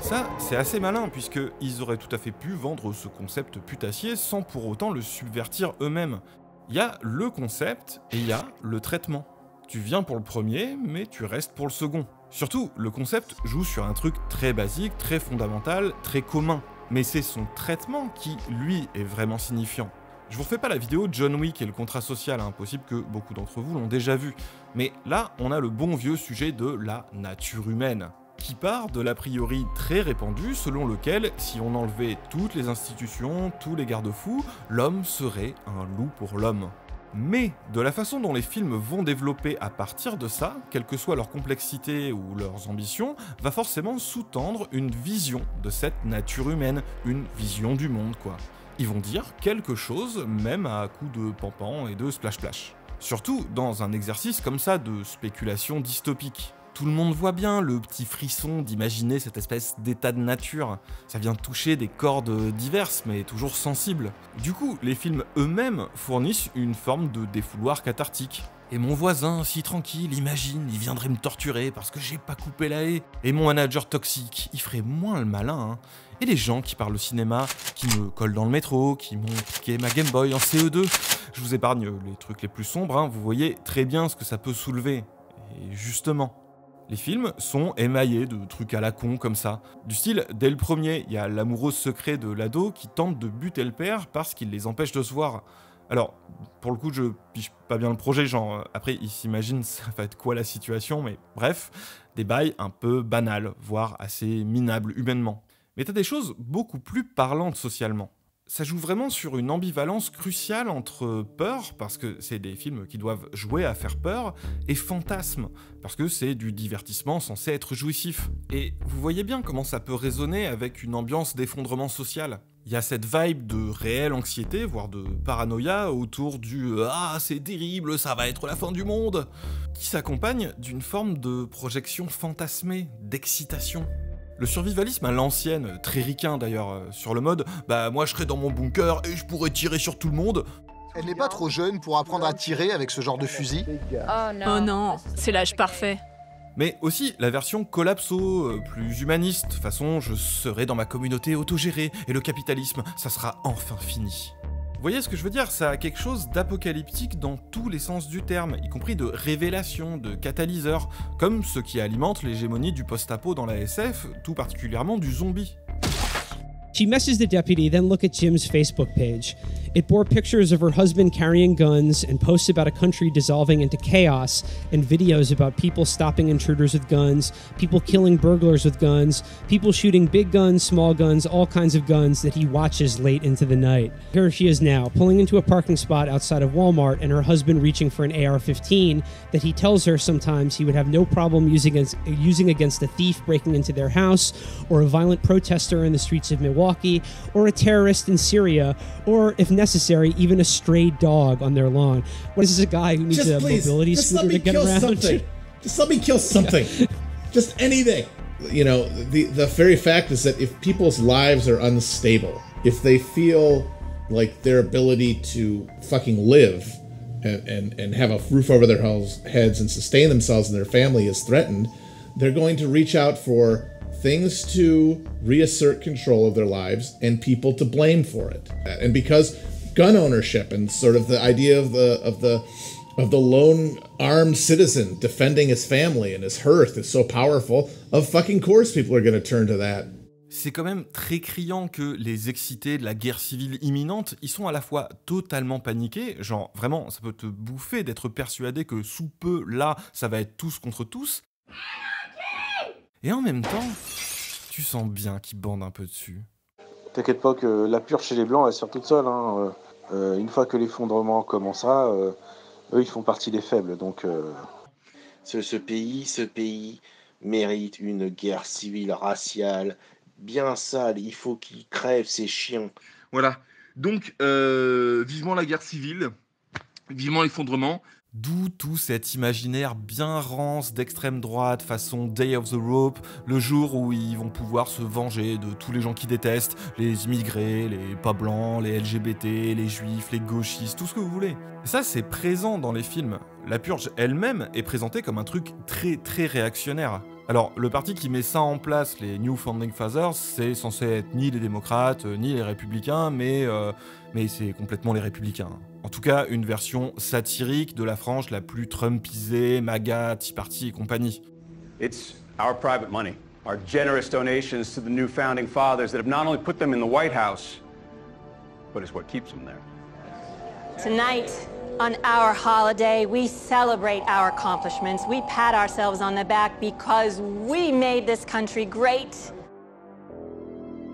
Ça, c'est assez malin, puisqu'ils auraient tout à fait pu vendre ce concept putassier sans pour autant le subvertir eux-mêmes. Il y a le concept et il y a le traitement. Tu viens pour le premier, mais tu restes pour le second. Surtout, le concept joue sur un truc très basique, très fondamental, très commun. Mais c'est son traitement qui, lui, est vraiment signifiant. Je vous refais pas la vidéo John Wick et le contrat social, possible que beaucoup d'entre vous l'ont déjà vu. Mais là, on a le bon vieux sujet de la nature humaine, qui part de l'a priori très répandu selon lequel, si on enlevait toutes les institutions, tous les garde-fous, l'homme serait un loup pour l'homme. Mais de la façon dont les films vont développer à partir de ça, quelle que soit leur complexité ou leurs ambitions, va forcément sous-tendre une vision de cette nature humaine, une vision du monde quoi. Ils vont dire quelque chose même à coups de pampan et de splash-splash. Surtout dans un exercice comme ça de spéculation dystopique. Tout le monde voit bien le petit frisson d'imaginer cette espèce d'état de nature. Ça vient toucher des cordes diverses, mais toujours sensibles. Du coup, les films eux-mêmes fournissent une forme de défouloir cathartique. Et mon voisin, si tranquille, imagine, il viendrait me torturer parce que j'ai pas coupé la haie. Et mon manager toxique, il ferait moins le malin, Et les gens qui parlent au cinéma, qui me collent dans le métro, qui m'ont piqué ma Game Boy en CE2. Je vous épargne les trucs les plus sombres, vous voyez très bien ce que ça peut soulever. Et justement... Les films sont émaillés de trucs à la con comme ça. Du style, dès le premier, il y a l'amoureux secret de l'ado qui tente de buter le père parce qu'il les empêche de se voir. Alors, pour le coup, je pige pas bien le projet, genre, après, ils s'imaginent ça va être quoi la situation, mais bref, des bails un peu banals, voire assez minables humainement. Mais t'as des choses beaucoup plus parlantes socialement. Ça joue vraiment sur une ambivalence cruciale entre peur, parce que c'est des films qui doivent jouer à faire peur, et fantasme, parce que c'est du divertissement censé être jouissif. Et vous voyez bien comment ça peut résonner avec une ambiance d'effondrement social. Il y a cette vibe de réelle anxiété, voire de paranoïa, autour du « Ah, c'est terrible, ça va être la fin du monde !» qui s'accompagne d'une forme de projection fantasmée, d'excitation. Le survivalisme à l'ancienne, très ricain d'ailleurs, sur le mode « Bah moi je serais dans mon bunker et je pourrais tirer sur tout le monde », Elle n'est pas trop jeune pour apprendre à tirer avec ce genre de fusil. Oh non, c'est l'âge parfait. mais aussi la version collapso, plus humaniste, façon je serai dans ma communauté autogérée et le capitalisme, ça sera enfin fini. Vous voyez ce que je veux dire? Ça a quelque chose d'apocalyptique dans tous les sens du terme, y compris de révélation, de catalyseur, comme ce qui alimente l'hégémonie du post-apo dans la SF, tout particulièrement du zombie. She messes the deputy, then look at Jim's Facebook page. It bore pictures of her husband carrying guns and posts about a country dissolving into chaos and videos about people stopping intruders with guns, people killing burglars with guns, people shooting big guns, small guns, all kinds of guns that he watches late into the night. Here she is now, pulling into a parking spot outside of Walmart and her husband reaching for an AR-15 that he tells her sometimes he would have no problem using against a thief breaking into their house, or a violent protester in the streets of Milwaukee, or a terrorist in Syria, or, if necessary, even a stray dog on their lawn. What is this, a guy who needs a mobility scooter to get around? Something. Just let me kill something. Just anything. You know, the very fact is that if people's lives are unstable, if they feel like their ability to fucking live and have a roof over their heads and sustain themselves and their family is threatened, they're going to reach out for things to reassert control of their lives and people to blame for it. And because gun ownership and sort of the idea of the lone armed citizen defending his family and his hearth is so powerful, of fucking course people are going to turn to that. C'est quand même très criant que les excités de la guerre civile imminente, ils sont à la fois totalement paniqués, genre vraiment ça peut te bouffer d'être persuadé que sous peu, là, ça va être tous contre tous, et en même temps, tu sens bien qu'ils bandent un peu dessus. T'inquiète pas que la purge chez les Blancs, elle sort toute seule. Hein. Une fois que l'effondrement commencera, eux, ils font partie des faibles. Donc, ce pays mérite une guerre civile raciale bien sale. Il faut qu'il crève, ces chiens. Voilà. Donc, vivement la guerre civile, vivement l'effondrement. D'où tout cet imaginaire bien rance d'extrême droite, façon Day of the Rope, le jour où ils vont pouvoir se venger de tous les gens qu'ils détestent, les immigrés, les pas blancs, les LGBT, les juifs, les gauchistes, tout ce que vous voulez. Et ça, c'est présent dans les films. La purge elle-même est présentée comme un truc très très réactionnaire. Alors, le parti qui met ça en place, les New Founding Fathers, c'est censé être ni les démocrates, ni les républicains, mais c'est complètement les républicains. En tout cas, une version satirique de la frange la plus trumpisée, MAGA, Tea Party et compagnie. It's our private money, our generous donations to the New Founding Fathers that have not only put them in the White House, but is what keeps them there. Tonight, on our holiday, we celebrate our accomplishments. We pat ourselves on the back because we made this country great.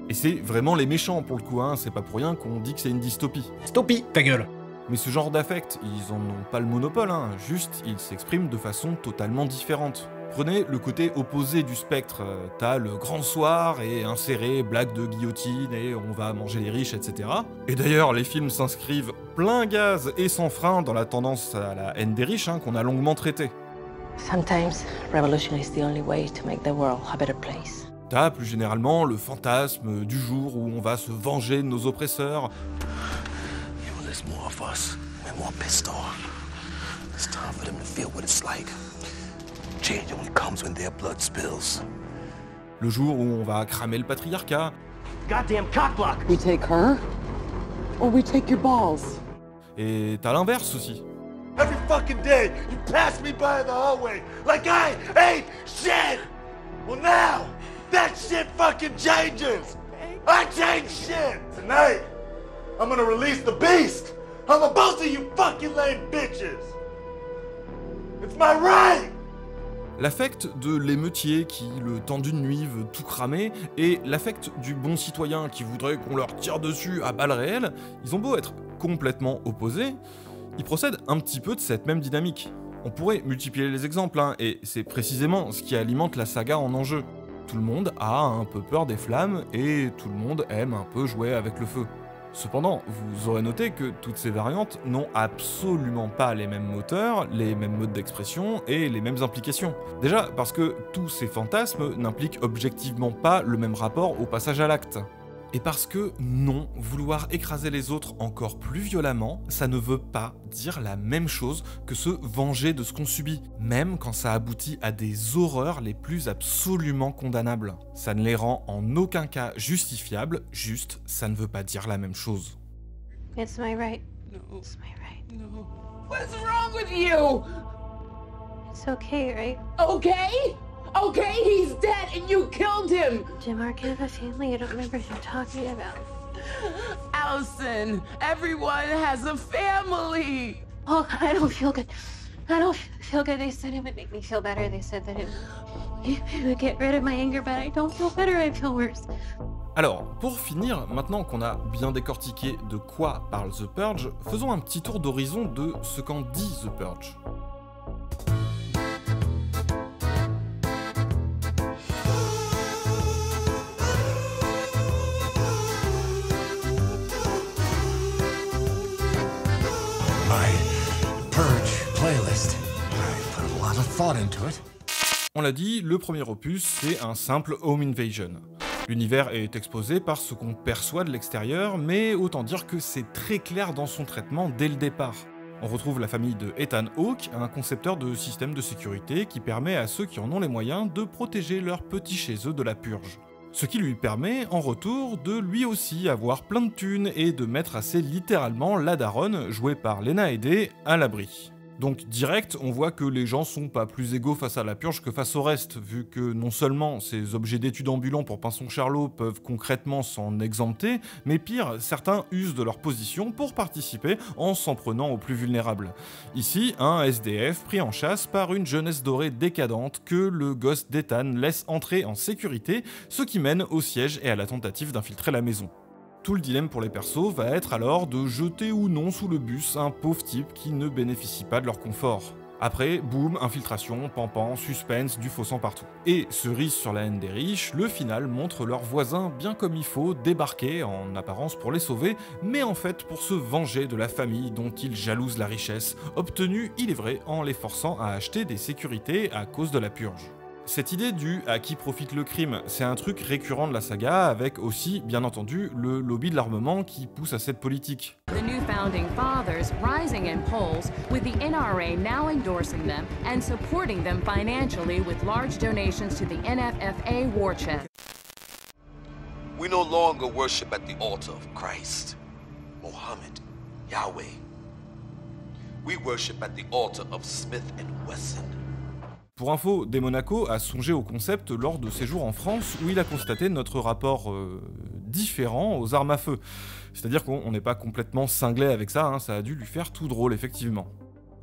Et c'est vraiment les méchants pour le coup, hein. C'est pas pour rien qu'on dit que c'est une dystopie. Dystopie, ta gueule. Mais ce genre d'affect, ils en ont pas le monopole, hein. Juste, ils s'expriment de façon totalement différente. Prenez le côté opposé du spectre, t'as le grand soir et inséré blague de guillotine et on va manger les riches, etc. Et d'ailleurs, les films s'inscrivent plein gaz et sans frein dans la tendance à la haine des riches, hein, qu'on a longuement traitée. Sometimes revolution is the only way to make the world a better place. T'as plus généralement le fantasme du jour où on va se venger de nos oppresseurs. There's more of us. We're more pissed off. It's time for them to feel what it's like. Change only comes when their blood spills. Le jour où on va cramer le patriarcat. Goddamn cockblock. We take her, or we take your balls. Et t'as l'inverse aussi. Every fucking day, you pass me by in the hallway like I ain't shit. Well now, that shit fucking changes. I change shit tonight. I'm gonna release the beast! I'm a both of you fucking lame bitches! It's my right! L'affect de l'émeutier qui, le temps d'une nuit, veut tout cramer, et l'affect du bon citoyen qui voudrait qu'on leur tire dessus à balles réelles, ils ont beau être complètement opposés, ils procèdent un petit peu de cette même dynamique. On pourrait multiplier les exemples, hein, et c'est précisément ce qui alimente la saga en enjeu. Tout le monde a un peu peur des flammes, et tout le monde aime un peu jouer avec le feu. Cependant, vous aurez noté que toutes ces variantes n'ont absolument pas les mêmes moteurs, les mêmes modes d'expression et les mêmes implications. Déjà parce que tous ces fantasmes n'impliquent objectivement pas le même rapport au passage à l'acte. Et parce que non, vouloir écraser les autres encore plus violemment, ça ne veut pas dire la même chose que se venger de ce qu'on subit, même quand ça aboutit à des horreurs les plus absolument condamnables. Ça ne les rend en aucun cas justifiables, juste ça ne veut pas dire la même chose. It's my right. No. It's my right. No. What's wrong with you? It's okay, right? Okay? Okay, he's dead and you killed him! Jim, our kid have a family. I don't remember who you're talking about. Allison, everyone has a family! Oh, I don't feel good. I don't feel good. They said it would make me feel better. They said that it would get rid of my anger, but I don't feel better. I feel worse. Alors, pour finir, maintenant qu'on a bien décortiqué de quoi parle The Purge, faisons un petit tour d'horizon de ce qu'en dit The Purge. On l'a dit, le premier opus, c'est un simple home invasion. L'univers est exposé par ce qu'on perçoit de l'extérieur, mais autant dire que c'est très clair dans son traitement dès le départ. On retrouve la famille de Ethan Hawke, un concepteur de système de sécurité qui permet à ceux qui en ont les moyens de protéger leurs petits chez eux de la purge. Ce qui lui permet, en retour, de lui aussi avoir plein de thunes et de mettre assez littéralement la daronne, jouée par Lena Headey, à l'abri. Donc direct, on voit que les gens sont pas plus égaux face à la purge que face au reste, vu que non seulement ces objets d'études ambulants pour Pinson Charlot peuvent concrètement s'en exempter, mais pire, certains usent de leur position pour participer en s'en prenant aux plus vulnérables. Ici, un SDF pris en chasse par une jeunesse dorée décadente que le gosse d'Ethan laisse entrer en sécurité, ce qui mène au siège et à la tentative d'infiltrer la maison. Tout le dilemme pour les persos va être alors de jeter ou non sous le bus un pauvre type qui ne bénéficie pas de leur confort. Après, boum, infiltration, pampan, suspense, du faux sang partout. Et cerise sur la haine des riches, le final montre leurs voisins bien comme il faut débarquer, en apparence pour les sauver, mais en fait pour se venger de la famille dont ils jalousent la richesse, obtenue, il est vrai, en les forçant à acheter des sécurités à cause de la purge. Cette idée du « à qui profite le crime », c'est un truc récurrent de la saga, avec aussi, bien entendu, le lobby de l'armement qui pousse à cette politique. The new founding fathers rising in polls, with the NRA now endorsing them and supporting them financially with large donations to the NFFA war chest. We no longer worship at the altar of Christ, Mohammed, Yahweh. We worship at the altar of Smith & Wesson. Pour info, Demonaco a songé au concept lors de ses jours en France où il a constaté notre rapport différent aux armes à feu. C'est-à-dire qu'on n'est pas complètement cinglé avec ça, hein, ça a dû lui faire tout drôle effectivement.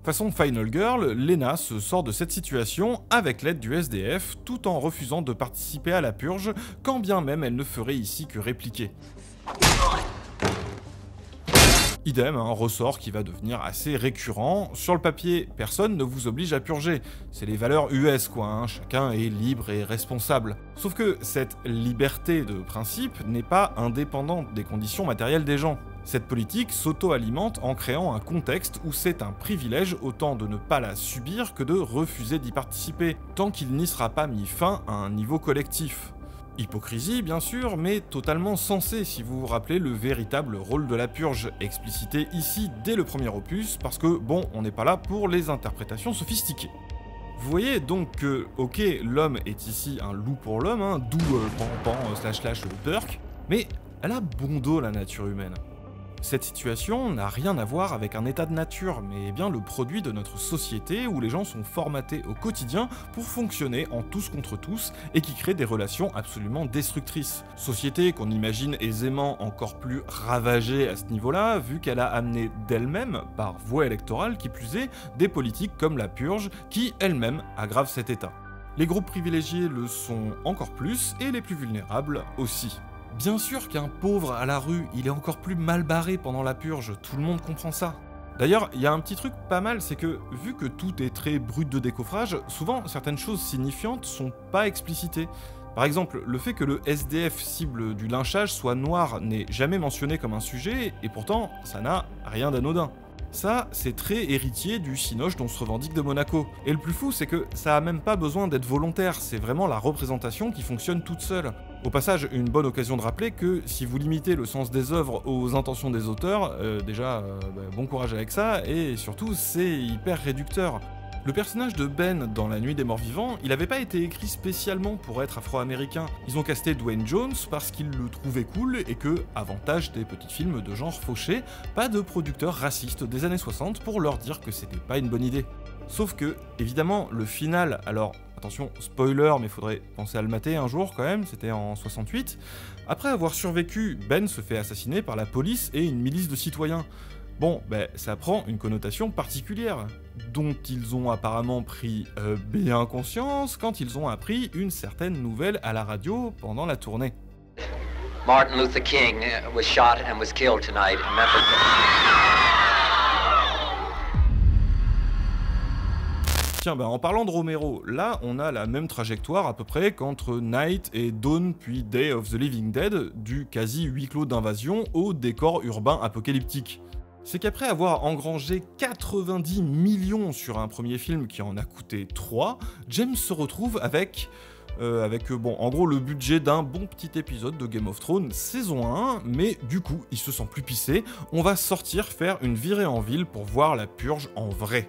Façon Final Girl, Lena se sort de cette situation avec l'aide du SDF tout en refusant de participer à la purge, quand bien même elle ne ferait ici que répliquer. Idem, un ressort qui va devenir assez récurrent. Sur le papier, personne ne vous oblige à purger. C'est les valeurs US quoi, hein. Chacun est libre et responsable. Sauf que cette liberté de principe n'est pas indépendante des conditions matérielles des gens. Cette politique s'auto-alimente en créant un contexte où c'est un privilège autant de ne pas la subir que de refuser d'y participer, tant qu'il n'y sera pas mis fin à un niveau collectif. Hypocrisie, bien sûr, mais totalement sensée si vous vous rappelez le véritable rôle de la purge, explicité ici dès le premier opus, parce que, bon, on n'est pas là pour les interprétations sophistiquées. Vous voyez donc que, ok, l'homme est ici un loup pour l'homme, hein, d'où //Turk, mais elle a bon dos la nature humaine. Cette situation n'a rien à voir avec un état de nature, mais bien le produit de notre société où les gens sont formatés au quotidien pour fonctionner en tous contre tous et qui crée des relations absolument destructrices. Société qu'on imagine aisément encore plus ravagée à ce niveau-là, vu qu'elle a amené d'elle-même, par voie électorale qui plus est, des politiques comme la purge qui elle-même aggravent cet état. Les groupes privilégiés le sont encore plus, et les plus vulnérables aussi. Bien sûr qu'un pauvre à la rue, il est encore plus mal barré pendant la purge, tout le monde comprend ça. D'ailleurs, il y a un petit truc pas mal, c'est que, vu que tout est très brut de décoffrage, souvent certaines choses signifiantes sont pas explicitées. Par exemple, le fait que le SDF cible du lynchage soit noir n'est jamais mentionné comme un sujet, et pourtant, ça n'a rien d'anodin. Ça, c'est très héritier du cinoche dont se revendique de Monaco. Et le plus fou, c'est que ça a même pas besoin d'être volontaire, c'est vraiment la représentation qui fonctionne toute seule. Au passage, une bonne occasion de rappeler que si vous limitez le sens des œuvres aux intentions des auteurs, bon courage avec ça, et surtout, c'est hyper réducteur. Le personnage de Ben dans La Nuit des Morts Vivants, il avait pas été écrit spécialement pour être afro-américain. Ils ont casté Dwayne Jones parce qu'ils le trouvaient cool et que, avantage des petits films de genre fauché, pas de producteurs racistes des années 60 pour leur dire que c'était pas une bonne idée. Sauf que, évidemment, le final, alors attention, spoiler, mais faudrait penser à le mater un jour quand même, c'était en 68, après avoir survécu, Ben se fait assassiner par la police et une milice de citoyens. Bon, ça prend une connotation particulière, dont ils ont apparemment pris bien conscience quand ils ont appris une certaine nouvelle à la radio pendant la tournée. Martin Luther King was shot and was killed tonight in Memphis. Tiens, en parlant de Romero, là on a la même trajectoire à peu près qu'entre Night et Dawn puis Day of the Living Dead, du quasi huis clos d'invasion au décor urbain apocalyptique. C'est qu'après avoir engrangé 90 millions sur un premier film qui en a coûté 3, James se retrouve avec en gros le budget d'un bon petit épisode de Game of Thrones saison 1, mais du coup il se sent plus pissé, on va sortir faire une virée en ville pour voir la purge en vrai.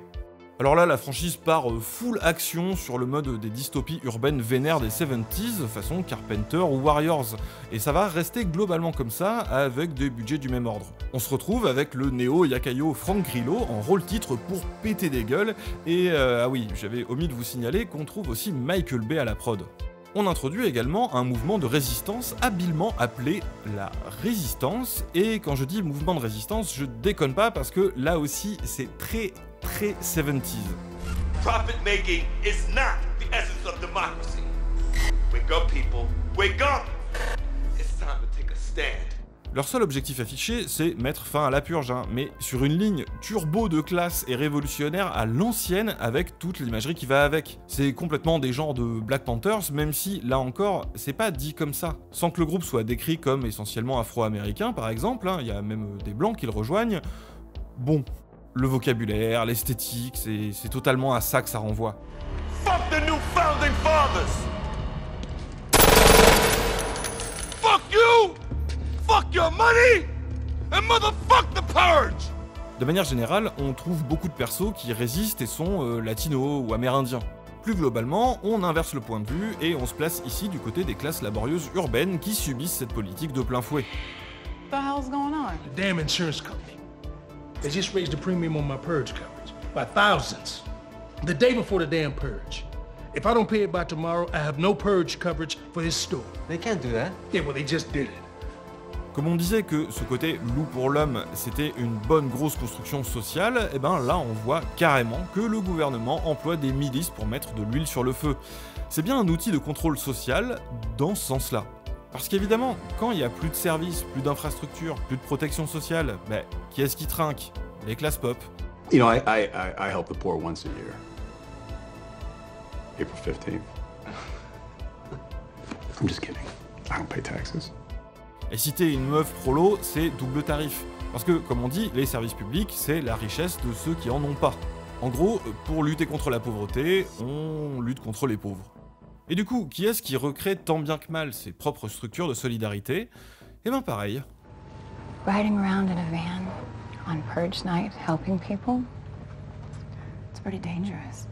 Alors là, la franchise part full action sur le mode des dystopies urbaines vénères des 70s, façon Carpenter ou Warriors, et ça va rester globalement comme ça, avec des budgets du même ordre. On se retrouve avec le néo-yakayo Frank Grillo en rôle-titre pour péter des gueules, et j'avais omis de vous signaler qu'on trouve aussi Michael Bay à la prod. On introduit également un mouvement de résistance habilement appelé la Résistance, et quand je dis mouvement de résistance, je déconne pas parce que là aussi c'est très 70s. Profit making is not the essence of democracy. Wake up, people. Wake up! It's time to take a stand. Leur seul objectif affiché, c'est mettre fin à la purge, mais sur une ligne turbo de classe et révolutionnaire à l'ancienne avec toute l'imagerie qui va avec. C'est complètement des genres de Black Panthers, même si, là encore, c'est pas dit comme ça. Sans que le groupe soit décrit comme essentiellement afro-américain, par exemple, il y a même des blancs qui le rejoignent. Bon, le vocabulaire, l'esthétique, c'est totalement à ça que ça renvoie. Fuck the new founding fathers! Fuck you! Fuck your money! And motherfuck the purge! De manière générale, on trouve beaucoup de persos qui résistent et sont latinos ou amérindiens. Plus globalement, on inverse le point de vue et on se place ici du côté des classes laborieuses urbaines qui subissent cette politique de plein fouet. What the hell's going on? The damn insurance company. They just raised the premium on my purge coverage by thousands. The day before the damn purge. If I don't pay it by tomorrow, I have no purge coverage for this store. They can't do that. Yeah, well, they just did it. Comme on disait que ce côté loup pour l'homme, c'était une bonne grosse construction sociale, et là on voit carrément que le gouvernement emploie des milices pour mettre de l'huile sur le feu. C'est bien un outil de contrôle social dans ce sens-là. Parce qu'évidemment, quand il n'y a plus de services, plus d'infrastructures, plus de protection sociale, qui est-ce qui trinque? Les classes pop. You know, I help the poor once a year. April 15th. I'm just kidding. I don't pay taxes. Et si t'es une meuf prolo, c'est double tarif. Parce que, comme on dit, les services publics, c'est la richesse de ceux qui en ont pas. En gros, pour lutter contre la pauvreté, on lutte contre les pauvres. Et du coup, qui est-ce qui recrée tant bien que mal ses propres structures de solidarité? Pareil. Riding around in a van on purge night, helping people, it's pretty dangerous.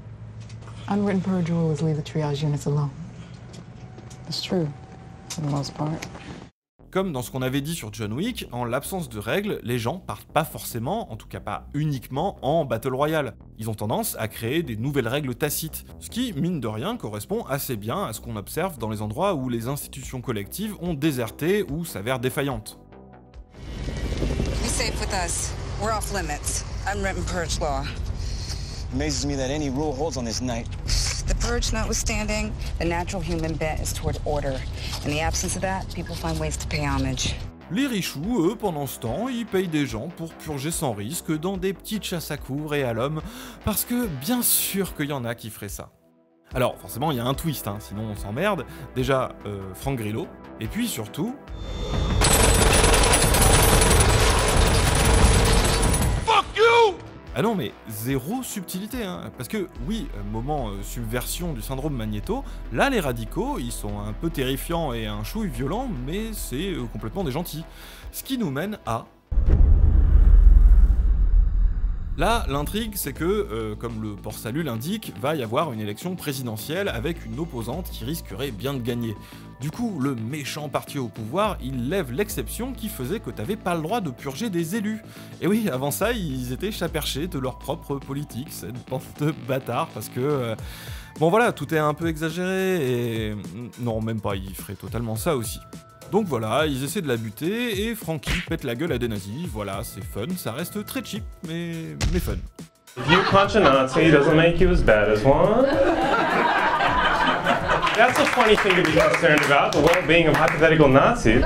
Unwritten purge rule is leave the triage units alone. It's true, for the most part. Comme dans ce qu'on avait dit sur John Wick, en l'absence de règles, les gens partent pas forcément, en tout cas pas uniquement, en Battle Royale. Ils ont tendance à créer des nouvelles règles tacites, ce qui, mine de rien, correspond assez bien à ce qu'on observe dans les endroits où les institutions collectives ont déserté ou s'avèrent défaillantes. Be safe with us. We're off limits. Unwritten purge law. Amazes me that any rule holds on this night. The purge notwithstanding, the natural human bent is toward order. In the absence of that, people find ways to pay homage. Les richoux, eux, pendant ce temps, ils payent des gens pour purger sans risque dans des petites chasses à courre et à l'homme, parce que bien sûr qu'il y en a qui feraient ça. Alors, forcément, il y a un twist, hein, sinon on s'emmerde. Déjà, Frank Grillo, et puis surtout... Fuck you! Ah non, mais zéro subtilité, hein, parce que, oui, moment subversion du syndrome Magneto, là, les radicaux, ils sont un peu terrifiants et un chouille violent, mais c'est complètement des gentils. Ce qui nous mène à... Là, l'intrigue, c'est que, comme le port-salut l'indique, va y avoir une élection présidentielle avec une opposante qui risquerait bien de gagner. Du coup, le méchant parti au pouvoir, il lève l'exception qui faisait que t'avais pas le droit de purger des élus. Et oui, avant ça, ils étaient chaperchés de leur propre politique, cette bande de bâtards, parce que... bon voilà, tout est un peu exagéré, et... non, même pas, ils feraient totalement ça aussi. Donc voilà, ils essaient de la buter, et Frankie pète la gueule à des nazis, voilà, c'est fun, ça reste très cheap, mais fun. If you punch a Nazi, doesn't make you as bad as one. That's a funny thing to be concerned about, the well-being of hypothetical Nazis.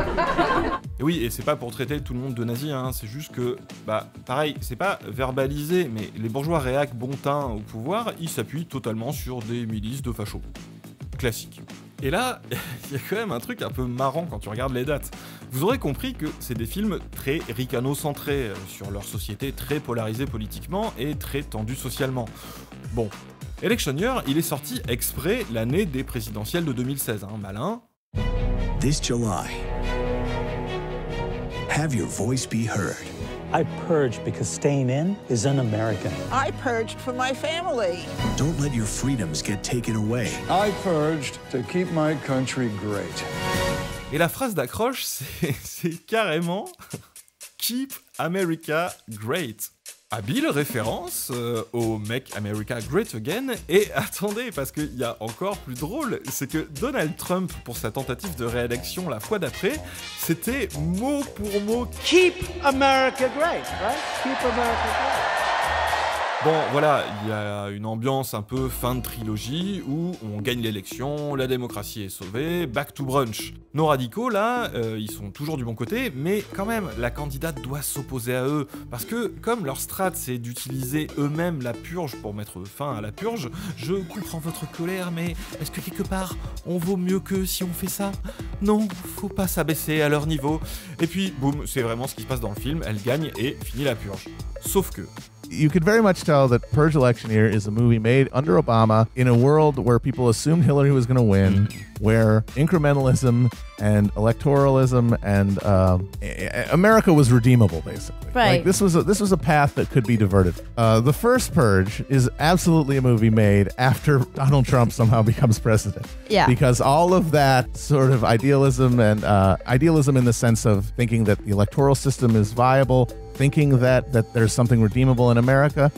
Et oui, et c'est pas pour traiter tout le monde de nazi, hein, c'est juste que, bah, pareil, c'est pas verbalisé, mais les bourgeois réac bon teint au pouvoir, ils s'appuient totalement sur des milices de fachos. Classique. Et là, il y a quand même un truc un peu marrant quand tu regardes les dates. Vous aurez compris que c'est des films très ricano-centrés, sur leur société très polarisée politiquement et très tendue socialement. Bon, Electioneer, il est sorti exprès l'année des présidentielles de 2016, hein, malin. This July, have your voice be heard. I purged because staying in is un-American. I purged for my family. Don't let your freedoms get taken away. I purged to keep my country great. Et la phrase d'accroche, c'est carrément « Keep America Great ». Habile référence au Make America Great Again, et attendez, parce qu'il y a encore plus drôle, c'est que Donald Trump, pour sa tentative de réélection la fois d'après, c'était mot pour mot « Keep America Great, right? Keep America Great. Bon, voilà, il y a une ambiance un peu fin de trilogie où on gagne l'élection, la démocratie est sauvée, back to brunch. Nos radicaux, là, ils sont toujours du bon côté, mais quand même, la candidate doit s'opposer à eux, parce que comme leur strat, c'est d'utiliser eux-mêmes la purge pour mettre fin à la purge, je comprends votre colère, mais est-ce que quelque part, on vaut mieux qu'eux si on fait ça? Non, faut pas s'abaisser à leur niveau. Et puis, boum, c'est vraiment ce qui se passe dans le film, elle gagne et finit la purge. Sauf que... You could very much tell that Purge Electioneer is a movie made under Obama in a world where people assumed Hillary was going to win, where incrementalism and electoralism and America was redeemable, basically. Right. Like this was a path that could be diverted. The first Purge is absolutely a movie made after Donald Trump somehow becomes president. Yeah. Because all of that sort of idealism and idealism in the sense of thinking that the electoral system is viable, thinking that there's something redeemable in America,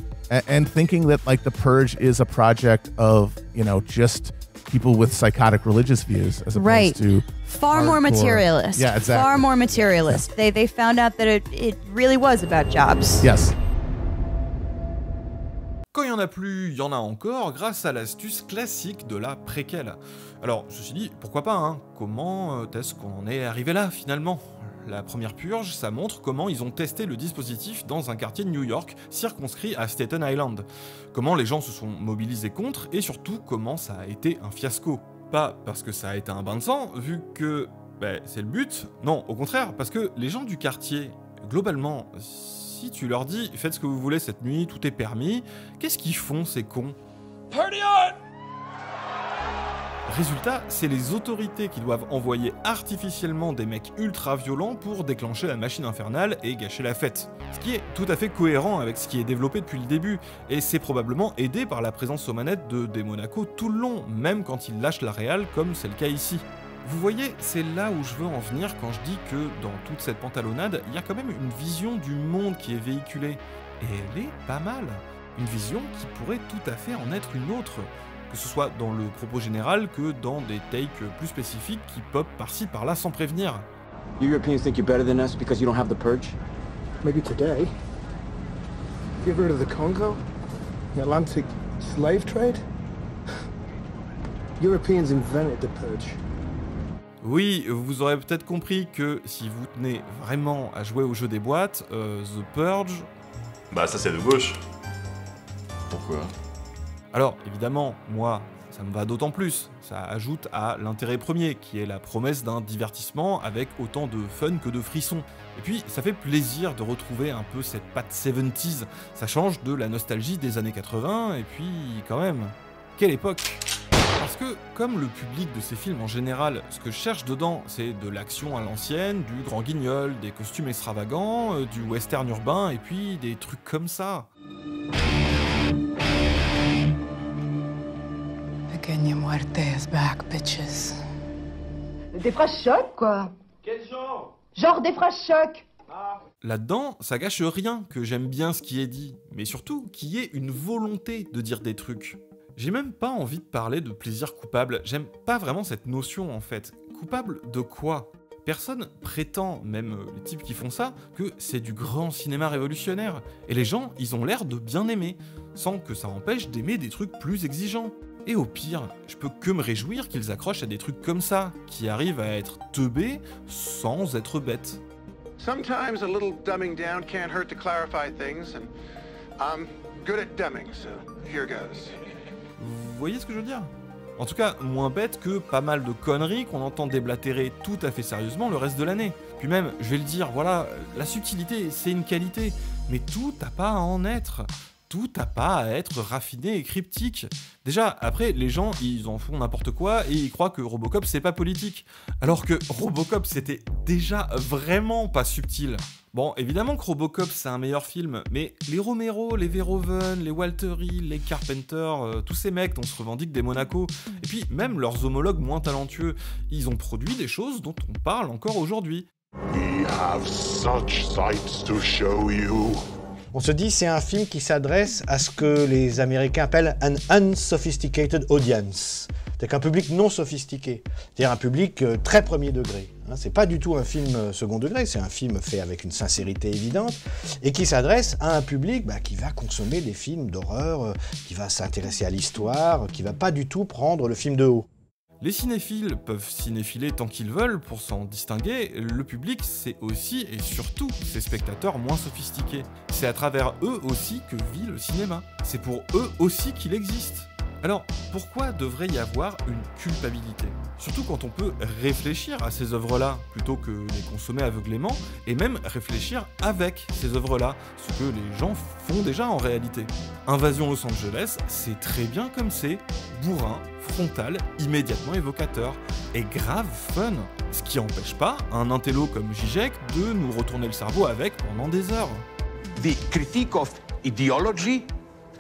and thinking that like the Purge is a project of, you know, just people with psychotic religious views as opposed to far more materialist. Yeah, exactly. Far more materialist. Yeah. They found out that it really was about jobs. Yes. Quand il n'y en a plus, il y en a encore grâce à l'astuce classique de la préquelle. Alors, ceci dit, pourquoi pas, hein? Comment est-ce qu'on en est arrivé là, finalement? La première purge, ça montre comment ils ont testé le dispositif dans un quartier de New York, circonscrit à Staten Island. Comment les gens se sont mobilisés contre, et surtout comment ça a été un fiasco. Pas parce que ça a été un bain de sang, vu que c'est le but, non, au contraire, parce que les gens du quartier, globalement, si tu leur dis « faites ce que vous voulez cette nuit, tout est permis », qu'est-ce qu'ils font ces cons? Party on! Résultat, c'est les autorités qui doivent envoyer artificiellement des mecs ultra violents pour déclencher la machine infernale et gâcher la fête. Ce qui est tout à fait cohérent avec ce qui est développé depuis le début, et c'est probablement aidé par la présence aux manettes de DeMonaco tout le long, même quand il lâche la réal comme c'est le cas ici. Vous voyez, c'est là où je veux en venir quand je dis que dans toute cette pantalonnade, il y a quand même une vision du monde qui est véhiculée. Et elle est pas mal. Une vision qui pourrait tout à fait en être une autre. Que ce soit dans le propos général que dans des takes plus spécifiques qui pop par-ci par-là sans prévenir. You Europeans think you're better than us because you don't have the purge? Maybe today. Get rid of the Congo? The Atlantic slave trade? Europeans invented the purge. Oui, vous aurez peut-être compris que si vous tenez vraiment à jouer au jeu des boîtes, The Purge... Bah ça c'est de gauche. Pourquoi? Alors, évidemment, moi, ça me va d'autant plus. Ça ajoute à l'intérêt premier, qui est la promesse d'un divertissement avec autant de fun que de frissons. Et puis, ça fait plaisir de retrouver un peu cette patte 70s. Ça change de la nostalgie des années 80, et puis, quand même, quelle époque! Parce que, comme le public de ces films en général, ce que je cherche dedans, c'est de l'action à l'ancienne, du grand guignol, des costumes extravagants, du western urbain, et puis des trucs comme ça. Pequeña Muerte is back, bitches. Des phrases chocs, quoi. Quel genre? Genre des phrases chocs. Là-dedans, ça gâche rien que j'aime bien ce qui est dit, mais surtout qu'il y ait une volonté de dire des trucs. J'ai même pas envie de parler de plaisir coupable, j'aime pas vraiment cette notion en fait. Coupable de quoi? Personne prétend, même les types qui font ça, que c'est du grand cinéma révolutionnaire. Et les gens, ils ont l'air de bien aimer, sans que ça empêche d'aimer des trucs plus exigeants. Et au pire, je peux que me réjouir qu'ils accrochent à des trucs comme ça, qui arrivent à être teubés sans être bêtes. Sometimes a little dumbing down can't hurt to clarify things, and I'm good at dumbing, so here goes. Vous voyez ce que je veux dire? En tout cas, moins bête que pas mal de conneries qu'on entend déblatérer tout à fait sérieusement le reste de l'année. Puis même, je vais le dire, voilà, la subtilité, c'est une qualité, mais tout n'a pas à en être. Tout n'a pas à être raffiné et cryptique. Déjà, après, les gens, ils en font n'importe quoi et ils croient que Robocop, c'est pas politique. Alors que Robocop, c'était déjà vraiment pas subtil. Bon, évidemment que Robocop, c'est un meilleur film, mais les Romero, les Verhoeven, les Walteri, les Carpenter, tous ces mecs dont se revendiquent des Monaco, et puis même leurs homologues moins talentueux, ils ont produit des choses dont on parle encore aujourd'hui. We have such sights to show you. On se dit c'est un film qui s'adresse à ce que les Américains appellent an unsophisticated audience. C'est-à-dire qu'un public non sophistiqué, c'est-à-dire un public très premier degré. C'est pas du tout un film second degré, c'est un film fait avec une sincérité évidente et qui s'adresse à un public qui va consommer des films d'horreur, qui va s'intéresser à l'histoire, qui va pas du tout prendre le film de haut. Les cinéphiles peuvent cinéphiler tant qu'ils veulent pour s'en distinguer, le public c'est aussi et surtout ces spectateurs moins sophistiqués. C'est à travers eux aussi que vit le cinéma, c'est pour eux aussi qu'il existe. Alors, pourquoi devrait y avoir une culpabilité? Surtout quand on peut réfléchir à ces œuvres-là, plutôt que les consommer aveuglément, et même réfléchir avec ces œuvres-là, ce que les gens font déjà en réalité. Invasion Los Angeles, c'est très bien comme c'est, bourrin, frontal, immédiatement évocateur, et grave fun, ce qui n'empêche pas un intello comme Zizek de nous retourner le cerveau avec pendant des heures. The critique of ideology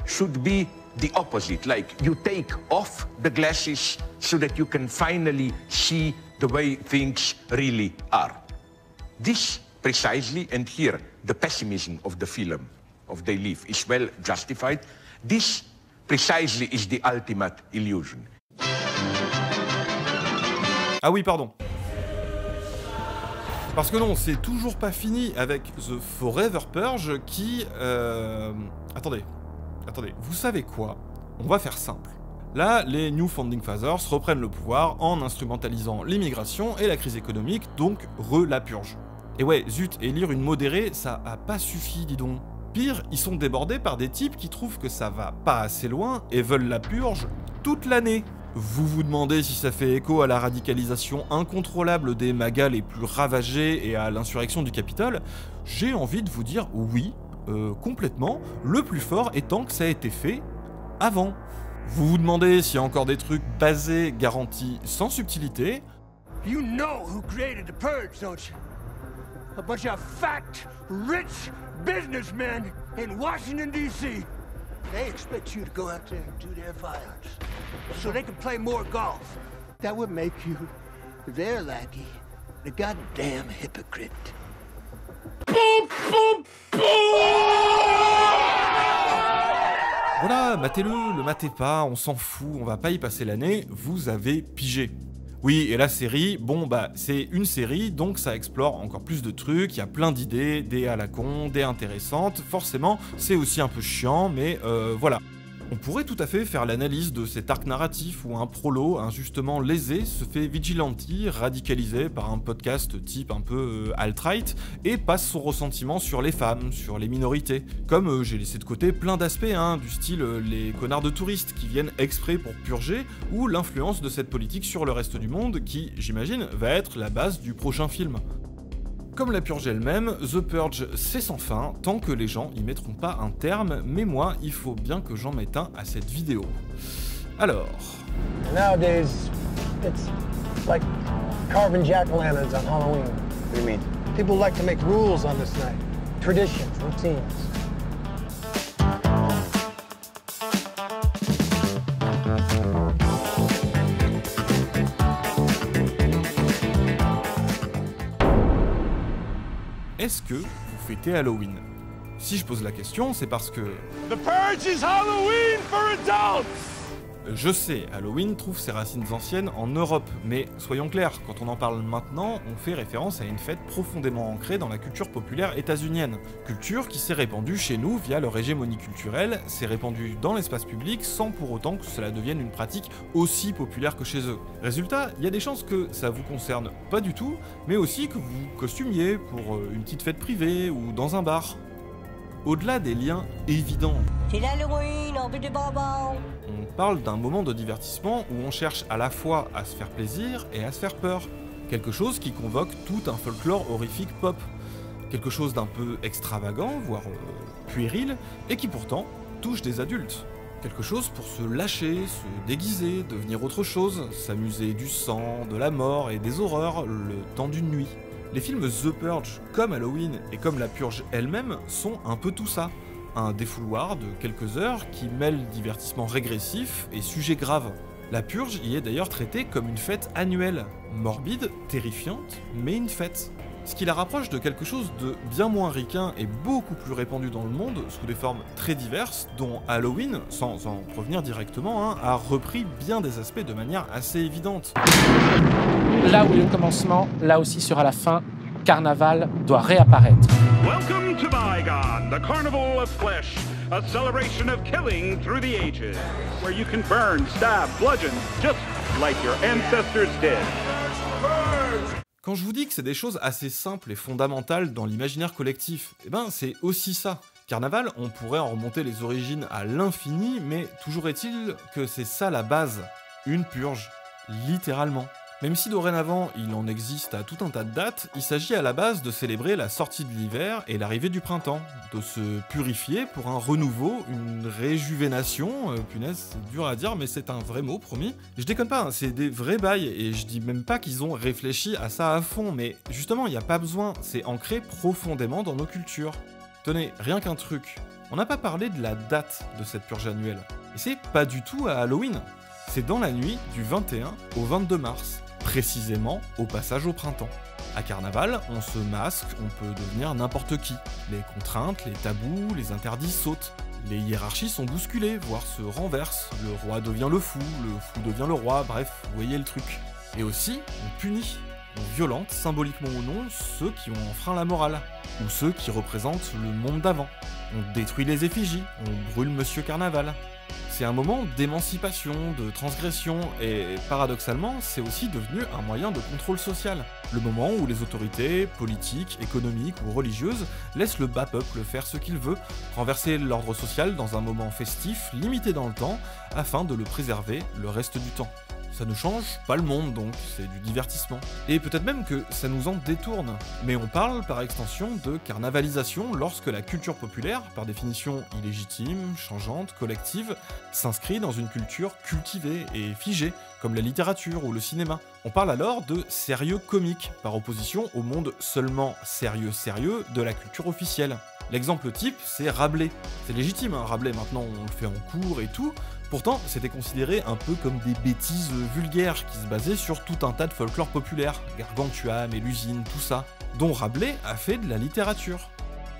should be the opposite, like you take off the glasses so that you can finally see the way things really are. This precisely, and here the pessimism of the film, of They Live, is well justified. This precisely is the ultimate illusion. Ah oui, pardon. Parce que non, c'est toujours pas fini avec The Forever Purge qui... Attendez, vous savez quoi? On va faire simple. Là, les New Founding Fathers reprennent le pouvoir en instrumentalisant l'immigration et la crise économique, donc la purge. Et ouais, zut, élire une modérée, ça a pas suffi, dis donc. Pire, ils sont débordés par des types qui trouvent que ça va pas assez loin et veulent la purge toute l'année. Vous vous demandez si ça fait écho à la radicalisation incontrôlable des magas les plus ravagés et à l'insurrection du Capitole? J'ai envie de vous dire oui, complètement, le plus fort étant que ça a été fait avant. Vous vous demandez s'il y a encore des trucs basés, garantis, sans subtilité? You know who created the purge, don't you? A bunch of fat, rich businessmen in Washington, D.C. They expect you to go out there and do their violence so they can play more golf. That would make you their lackey, the goddamn hypocrite. Boom, boom, boom! Voilà, matez-le, le matez pas, on s'en fout, on va pas y passer l'année, vous avez pigé. Oui, et la série, bon c'est une série, donc ça explore encore plus de trucs, il y a plein d'idées, des à la con, des intéressantes, forcément, c'est aussi un peu chiant, mais voilà. On pourrait tout à fait faire l'analyse de cet arc narratif où un prolo injustement lésé se fait vigilante, radicalisé par un podcast type un peu alt-right, et passe son ressentiment sur les femmes, sur les minorités. Comme j'ai laissé de côté plein d'aspects, du style les connards de touristes qui viennent exprès pour purger, ou l'influence de cette politique sur le reste du monde qui, j'imagine, va être la base du prochain film. Comme la purge elle-même, The Purge c'est sans fin, tant que les gens y mettront pas un terme, mais moi, il faut bien que j'en mette un à cette vidéo. Alors... Nowadays, it's like carving jack-o'-lanterns on Halloween. What do you mean? People like to make rules on this night. Traditions, routines. Est-ce que vous fêtez Halloween? Si je pose la question, c'est parce que... The Purge is Halloween for adults! Je sais, Halloween trouve ses racines anciennes en Europe, mais soyons clairs, quand on en parle maintenant, on fait référence à une fête profondément ancrée dans la culture populaire états-unienne. Culture qui s'est répandue chez nous via leur hégémonie culturelle, s'est répandue dans l'espace public sans pour autant que cela devienne une pratique aussi populaire que chez eux. Résultat, il y a des chances que ça vous concerne pas du tout, mais aussi que vous costumiez pour une petite fête privée ou dans un bar. Au-delà des liens évidents, c'est l'Halloween, on veut des bonbons. On parle d'un moment de divertissement où on cherche à la fois à se faire plaisir et à se faire peur. Quelque chose qui convoque tout un folklore horrifique pop. Quelque chose d'un peu extravagant, voire puéril, et qui pourtant touche des adultes. Quelque chose pour se lâcher, se déguiser, devenir autre chose, s'amuser du sang, de la mort et des horreurs le temps d'une nuit. Les films The Purge, comme Halloween et comme la Purge elle-même, sont un peu tout ça. Un défouloir de quelques heures qui mêle divertissement régressif et sujet grave. La Purge y est d'ailleurs traitée comme une fête annuelle, morbide, terrifiante, mais une fête. Ce qui la rapproche de quelque chose de bien moins ricain et beaucoup plus répandu dans le monde, sous des formes très diverses, dont Halloween, sans en provenir directement, a repris bien des aspects de manière assez évidente. Là où est le commencement, là aussi sera la fin. Carnaval doit réapparaître. Welcome to Bygone, the carnival of flesh, a celebration of killing through the ages, where you can burn, stab, bludgeon, just like your ancestors did. Quand je vous dis que c'est des choses assez simples et fondamentales dans l'imaginaire collectif, c'est aussi ça. Carnaval, on pourrait en remonter les origines à l'infini, mais toujours est-il que c'est ça la base. Une purge. Littéralement. Même si dorénavant il en existe à tout un tas de dates, il s'agit à la base de célébrer la sortie de l'hiver et l'arrivée du printemps, de se purifier pour un renouveau, une réjuvénation, punaise c'est dur à dire mais c'est un vrai mot promis. Je déconne pas, c'est des vrais bails et je dis même pas qu'ils ont réfléchi à ça à fond, mais justement il n'y a pas besoin, c'est ancré profondément dans nos cultures. Tenez, rien qu'un truc, on n'a pas parlé de la date de cette purge annuelle, et c'est pas du tout à Halloween, c'est dans la nuit du 21 au 22 mars. Précisément au passage au printemps. À Carnaval, on se masque, on peut devenir n'importe qui. Les contraintes, les tabous, les interdits sautent. Les hiérarchies sont bousculées, voire se renversent. Le roi devient le fou devient le roi, bref, vous voyez le truc. Et aussi, on punit. On violente, symboliquement ou non, ceux qui ont enfreint la morale, ou ceux qui représentent le monde d'avant. On détruit les effigies, on brûle Monsieur Carnaval. C'est un moment d'émancipation, de transgression, et paradoxalement, c'est aussi devenu un moyen de contrôle social. Le moment où les autorités, politiques, économiques ou religieuses, laissent le bas peuple faire ce qu'il veut, renverser l'ordre social dans un moment festif, limité dans le temps, afin de le préserver le reste du temps. Ça ne change pas le monde donc, c'est du divertissement. Et peut-être même que ça nous en détourne. Mais on parle par extension de carnavalisation lorsque la culture populaire, par définition illégitime, changeante, collective, s'inscrit dans une culture cultivée et figée, comme la littérature ou le cinéma. On parle alors de sérieux comique, par opposition au monde seulement sérieux de la culture officielle. L'exemple type, c'est Rabelais. C'est légitime, Rabelais, maintenant on le fait en cours et tout. Pourtant, c'était considéré un peu comme des bêtises vulgaires qui se basaient sur tout un tas de folklore populaire, Gargantua, Mélusine, tout ça, dont Rabelais a fait de la littérature.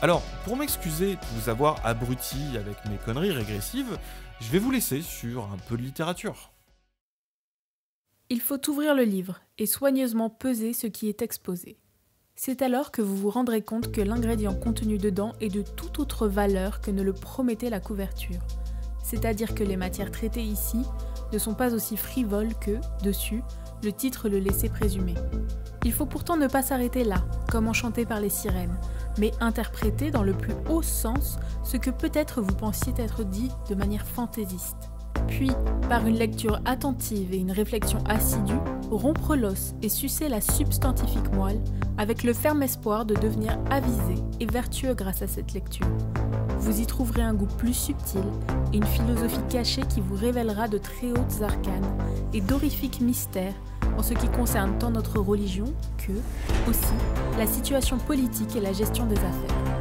Alors, pour m'excuser de vous avoir abruti avec mes conneries régressives, je vais vous laisser sur un peu de littérature. Il faut ouvrir le livre et soigneusement peser ce qui est exposé. C'est alors que vous vous rendrez compte que l'ingrédient contenu dedans est de toute autre valeur que ne le promettait la couverture. c'est-à-dire que les matières traitées ici ne sont pas aussi frivoles que, dessus, le titre le laissait présumer. Il faut pourtant ne pas s'arrêter là, comme enchanté par les sirènes, mais interpréter dans le plus haut sens ce que peut-être vous pensiez être dit de manière fantaisiste. Puis, par une lecture attentive et une réflexion assidue, rompre l'os et sucer la substantifique moelle avec le ferme espoir de devenir avisé et vertueux grâce à cette lecture. Vous y trouverez un goût plus subtil et une philosophie cachée qui vous révélera de très hautes arcanes et d'horrifiques mystères en ce qui concerne tant notre religion que, aussi, la situation politique et la gestion des affaires.